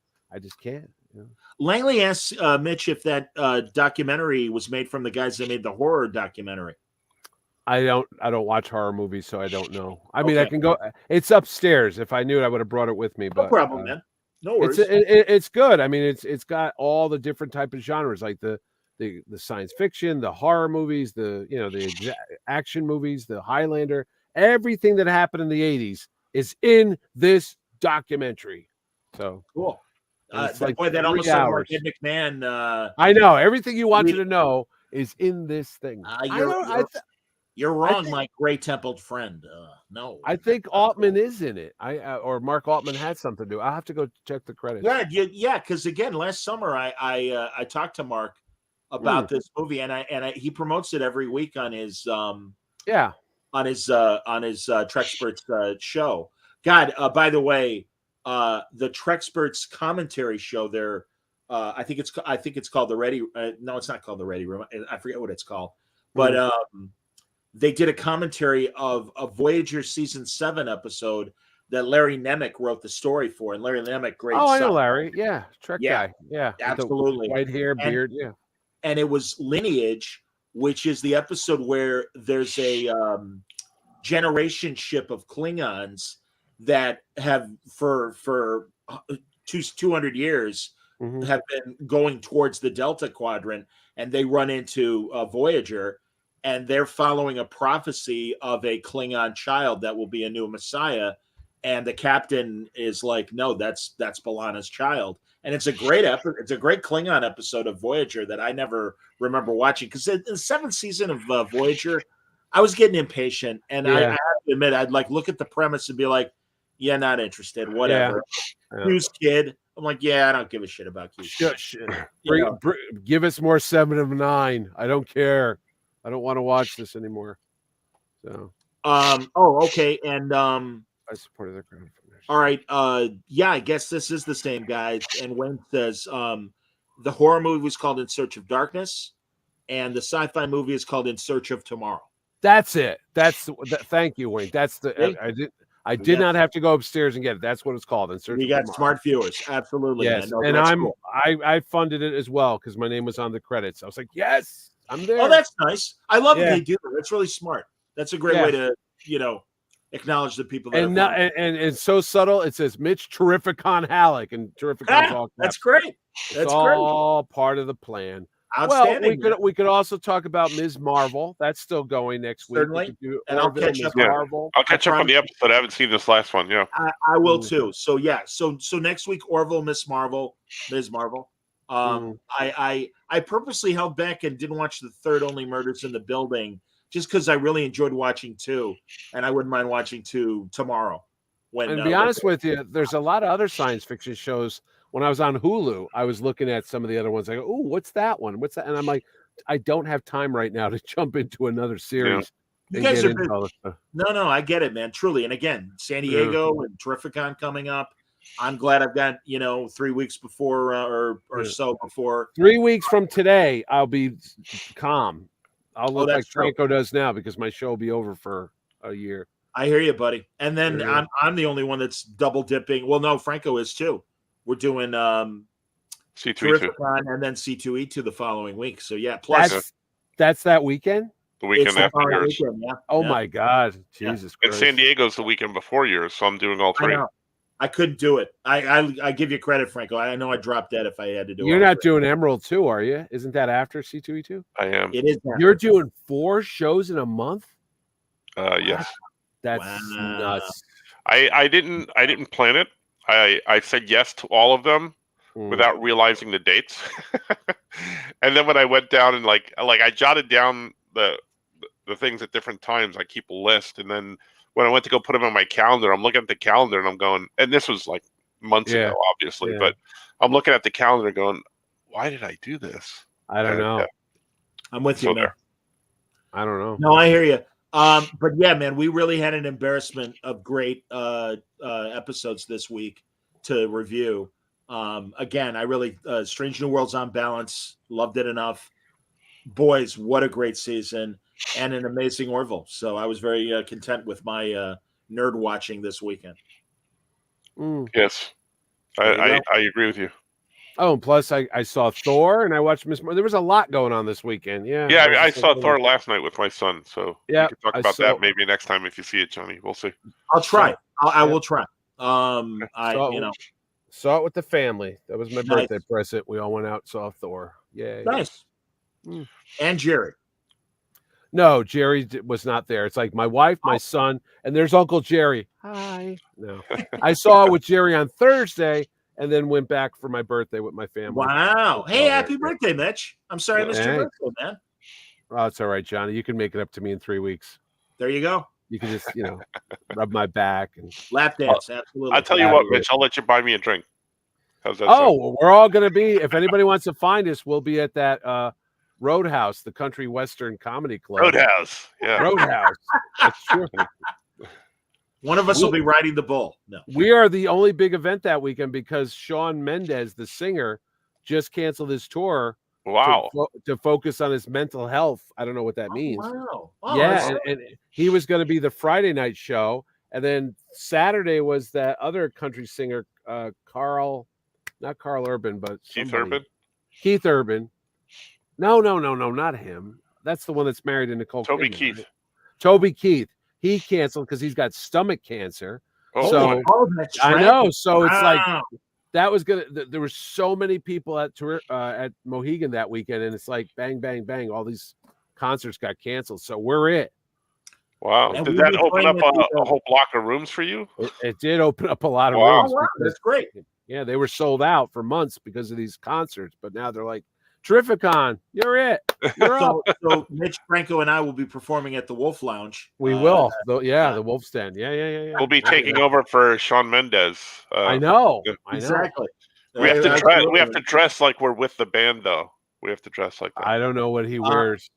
can't. You know? Langley asks Mitch if that documentary was made from the guys that made the horror documentary. I don't watch horror movies, so I don't know. I mean, I can go. It's upstairs. If I knew it, I would have brought it with me. But no problem, man. No worries. It's good. I mean, it's got all the different type of genres, like the science fiction, the horror movies, the action movies, the Highlander. Everything that happened in the 80s is in this documentary. So cool. Like boy, that almost sounds like Ed McMahon. I know everything you wanted to know is in this thing. You're wrong, my gray-templed friend. No, I think Altman is in it. Or Mark Altman had something to do. I'll have to go check the credits. Yeah. Because again, last summer I talked to Mark about this movie, and he promotes it every week on his on his Treksperts show. God, by the way, the Treksperts commentary show there. I think it's called the Ready. No, it's not called the Ready Room. I forget what it's called, but. They did a commentary of a Voyager season 7 episode that Larry Nemec wrote the story for, and Larry Nemec, great. Oh, I know Larry. Yeah, Trek guy. Yeah, absolutely. White hair, beard. Yeah, and it was Lineage, which is the episode where there's a generation ship of Klingons that have for 200 years have been going towards the Delta Quadrant, and they run into Voyager. And they're following a prophecy of a Klingon child that will be a new Messiah. And the captain is like, no, that's B'Elanna's child. And it's a great It's a great Klingon episode of Voyager that I never remember watching. Because in the 7th season of Voyager, I was getting impatient. And I have to admit, I'd like look at the premise and be like, yeah, not interested, whatever. Q's kid. I'm like, yeah, I don't give a shit about Q. Give us more 7 of 9. I don't care. I don't want to watch this anymore. So, okay, and I supported their crowdfunding. All right, I guess this is the same guy. And Wayne says the horror movie was called In Search of Darkness, and the sci-fi movie is called In Search of Tomorrow. That's it. Thank you, Wayne. That's the. I did not have to go upstairs and get it. That's what it's called. In Search. You got smart viewers, absolutely. Yes, man. No, and I funded it as well because my name was on the credits. I was like, yes. I'm there. Oh, that's nice. I love what they do. That's really smart. That's a great way to, acknowledge the people. That and it's so subtle. It says Mitch Terrific-Con Halleck, and Terrific-Con's all. That's great. That's all part of the plan. Outstanding. Well, we could also talk about Ms. Marvel. That's still going next week. Certainly. We could do And I'll Orville, catch Ms. up. Marvel. I'll catch up on the episode. I haven't seen this last one. Yeah, I will too. So yeah. So next week, Orville, Ms. Marvel. I purposely held back and didn't watch the third Only Murders in the Building just because I really enjoyed watching 2, and I wouldn't mind watching 2 tomorrow. And to be honest with you, there's a lot of other science fiction shows. When I was on Hulu, I was looking at some of the other ones. I go, "Oh, what's that one? What's that?" And I'm like, I don't have time right now to jump into another series. You guys are busy. No, I get it, man. Truly. And again, San Diego and Terrificon coming up. I'm glad I've got 3 weeks before or so before. 3 weeks from today, I'll be calm. I'll look like Franco does now because my show will be over for a year. I hear you, buddy. And then I'm the only one that's double dipping. Well, no, Franco is too. We're doing C2E2 and then C2E2 the following week. So yeah, plus that's that weekend. The weekend after yours. Weekend, yeah. Oh my God, Jesus Christ! And San Diego's the weekend before yours, so I'm doing all 3. I couldn't do it. I give you credit, Franco. I know I dropped dead if I had to do it. You're not doing Emerald 2, are you? Isn't that after C2E2? I am. It is. You're doing 4 shows in a month? Yes. That's nuts. I didn't plan it. I said yes to all of them without realizing the dates. And then when I went down and like I jotted down the things at different times, I keep a list, and then when I went to go put them on my calendar, I'm looking at the calendar and I'm going, and this was like months ago, obviously, but I'm looking at the calendar going, why did I do this? I don't know. Yeah. I'm with you, man. I don't know. No, I hear you. But yeah, man, we really had an embarrassment of great episodes this week to review. Again, I really Strange New Worlds on balance, loved it enough. Boys, what a great season and an amazing Orville. So I was very content with my nerd watching this weekend. Yes, I agree with you. Oh, and plus I saw Thor and I watched Miss. There was a lot going on this weekend. Yeah, I saw Thor last night with my son. So we can talk about that maybe next time if you see it, Johnny. We'll see. I'll try. I will try. Saw it with the family. That was my birthday present. We all went out and saw Thor. Yay! Nice. And Jerry. No, Jerry was not there. It's like my wife, my son, and there's Uncle Jerry. Hi. No, I saw it with Jerry on Thursday. And then went back for my birthday with my family. Wow. Hey, happy birthday, Mitch. I'm sorry I missed your birthday, man. Oh, it's all right, Johnny. You can make it up to me in 3 weeks. There you go. You can just, rub my back and lap dance. Absolutely. I'll tell you what, Mitch, I'll let you buy me a drink. How's that sound? Well, we're all going to be, if anybody wants to find us, we'll be at that Roadhouse, the Country Western Comedy Club. Roadhouse. Yeah. Roadhouse. That's true. One of us will be riding the bull. No, we are the only big event that weekend because Shawn Mendes, the singer, just canceled his tour. Wow! To focus on his mental health. I don't know what that means. Wow! Yeah, and he was going to be the Friday night show, and then Saturday was that other country singer, not Carl Urban, but Keith Urban. Keith Urban. No, not him. That's the one that's married to Nicole. Toby Kidman, Keith. Right? Toby Keith. He canceled because he's got stomach cancer. I know. So it's like that was gonna. There were so many people at Mohegan that weekend, and it's like bang, bang, bang. All these concerts got canceled. So we're it. Wow! And did that open up a whole block of rooms for you? It did open up a lot of rooms. Wow, that's great. Yeah, they were sold out for months because of these concerts, but now they're like, Terrificon, you're it. You're so Mitch, Franco, and I will be performing at the Wolf Lounge. We will. The Wolf Stand. Yeah. We'll be taking over for Shawn Mendes. I know. Exactly. We have to dress like we're with the band, though. We have to dress like that. I don't know what he wears.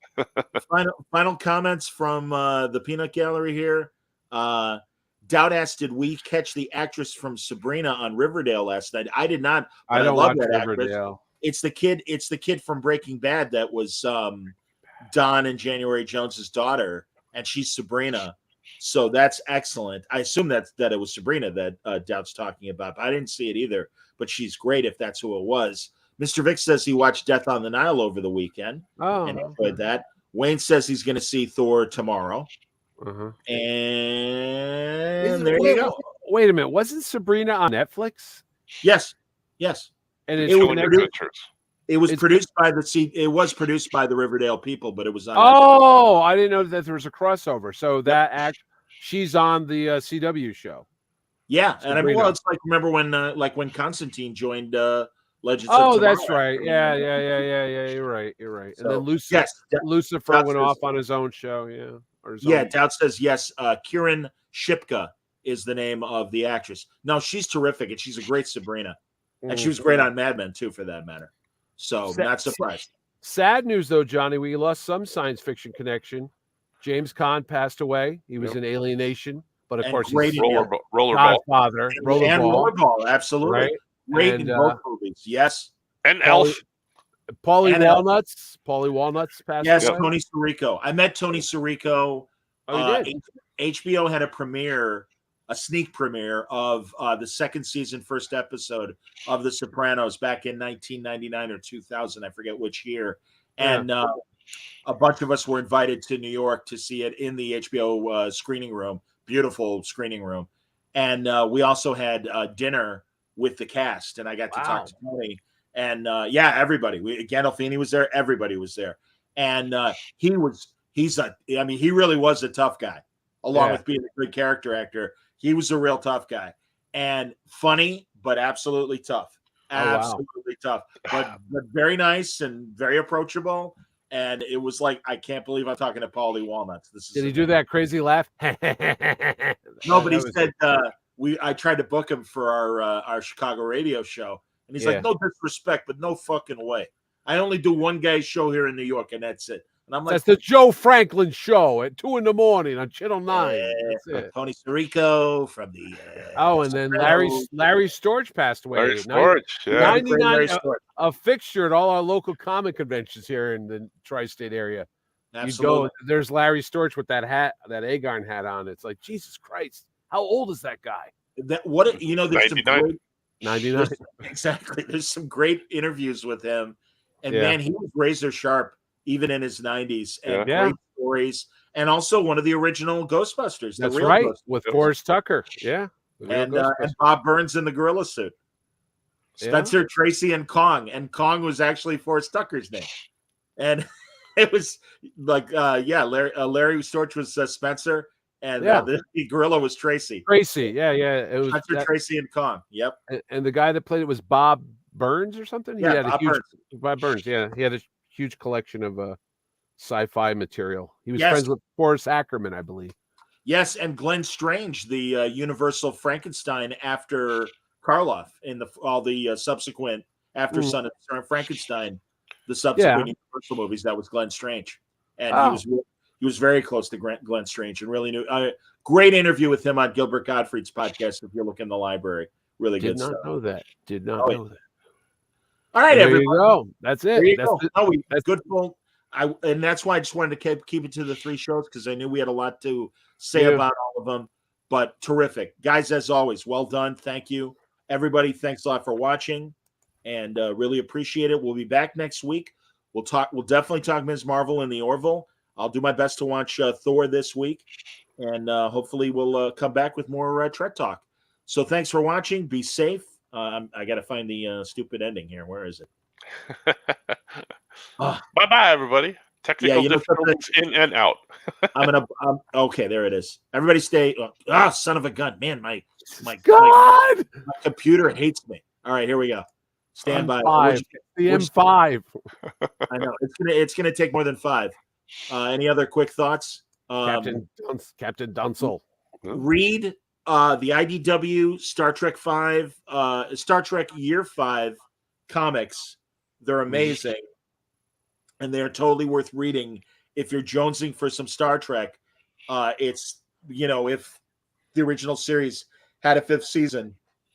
Final comments from the Peanut Gallery here. Doubt asked, did we catch the actress from Sabrina on Riverdale last night? I did not. I don't love watch that Riverdale. actress. It's the kid from Breaking Bad that was Don and January Jones's daughter, and she's Sabrina. So that's excellent. I assume that it was Sabrina that Doubt's talking about. But I didn't see it either, but she's great if that's who it was. Mr. Vic says he watched Death on the Nile over the weekend and enjoyed that. Wayne says he's going to see Thor tomorrow. And there you go. Wait a minute. Wasn't Sabrina on Netflix? Yes. And it's It was produced by the Riverdale people, but it was on. Oh, I didn't know that there was a crossover. So she's on the CW show. Yeah, and I mean, well, it's like remember when Constantine joined Legends of Tomorrow. Tomorrow. That's right. Yeah. You're right. So, and then Lucifer went off on his own show. Yeah. Doubt says yes. Kieran Shipka is the name of the actress. No, she's terrific, and she's a great Sabrina, and she was great on Mad Men too, for that matter. So not surprised. Sad news though, Johnny. We lost some science fiction connection. James Caan passed away. He was in Alienation, but of course he's Godfather, Rollerball, absolutely. Right? Great in both movies. Yes. And Elf. Paulie Walnuts passed away. Yes, Tony Sirico. I met Tony Sirico. Oh, you did? HBO had a sneak premiere of the second season, first episode of The Sopranos back in 1999 or 2000. I forget which year. And a bunch of us were invited to New York to see it in the HBO screening room. Beautiful screening room. And we also had dinner with the cast, and I got to talk to Tony. And everybody. Gandolfini was there. Everybody was there. And he really was a tough guy, along with being a good character actor. He was a real tough guy, and funny, but absolutely tough. Absolutely tough, but very nice and very approachable. And it was like, I can't believe I'm talking to Paulie Walnuts. Did he do that crazy laugh? No, but he said I tried to book him for our Chicago radio show. And he's like, no disrespect, but no fucking way. I only do one guy's show here in New York, and that's it. And I'm like, that's the Joe Franklin show at 2 a.m. on Channel 9. Tony Sirico from the. And then Larry Storch passed away. Larry Storch, 99, a fixture at all our local comic conventions here in the tri-state area. Absolutely. You go, there's Larry Storch with that hat, that Agarn hat on. It's like, Jesus Christ, how old is that guy? There's some great. 99. Exactly. There's some great interviews with him. And man, he was razor sharp even in his 90s. And great stories. And also one of the original Ghostbusters. That's right. With Forrest Tucker. Yeah. And Bob Burns in the gorilla suit. Spencer, Tracy, and Kong. And Kong was actually Forrest Tucker's name. And it was like, Larry Storch was Spencer. And the gorilla was Tracy. It was Spencer, Tracy, and Kong. Yep. And the guy that played it was Bob Burns or something. Bob Burns. Yeah, he had a huge collection of sci-fi material. He was friends with Forrest Ackerman, I believe. Yes, and Glenn Strange, the Universal Frankenstein after Karloff in all the subsequent after Son of Frankenstein, the subsequent Universal movies. That was Glenn Strange, and he was very close to Glenn Strange and really knew. Great interview with him on Gilbert Gottfried's podcast. If you look in the library, really good stuff. Did not know that. All right, there everybody. You go. That's it. There you go. That's good. And that's why I just wanted to keep it to the 3 shows because I knew we had a lot to say about all of them. But terrific, guys, as always. Well done. Thank you, everybody. Thanks a lot for watching, and really appreciate it. We'll be back next week. We'll definitely talk Ms. Marvel and the Orville. I'll do my best to watch Thor this week, and hopefully we'll come back with more Trek talk. So thanks for watching. Be safe. I got to find the stupid ending here. Where is it? Bye-bye, everybody. Technical difficulties in and out. Okay, there it is. Everybody stay. Son of a gun. Man, my computer hates me. All right, here we go. Stand by. The M5. I know. It's gonna take more than 5. Any other quick thoughts? Captain Dunsel. Read the IDW Star Trek 5, Star Trek Year 5 comics. They're amazing. And they're totally worth reading if you're jonesing for some Star Trek. It's, if the original series had a 5th season,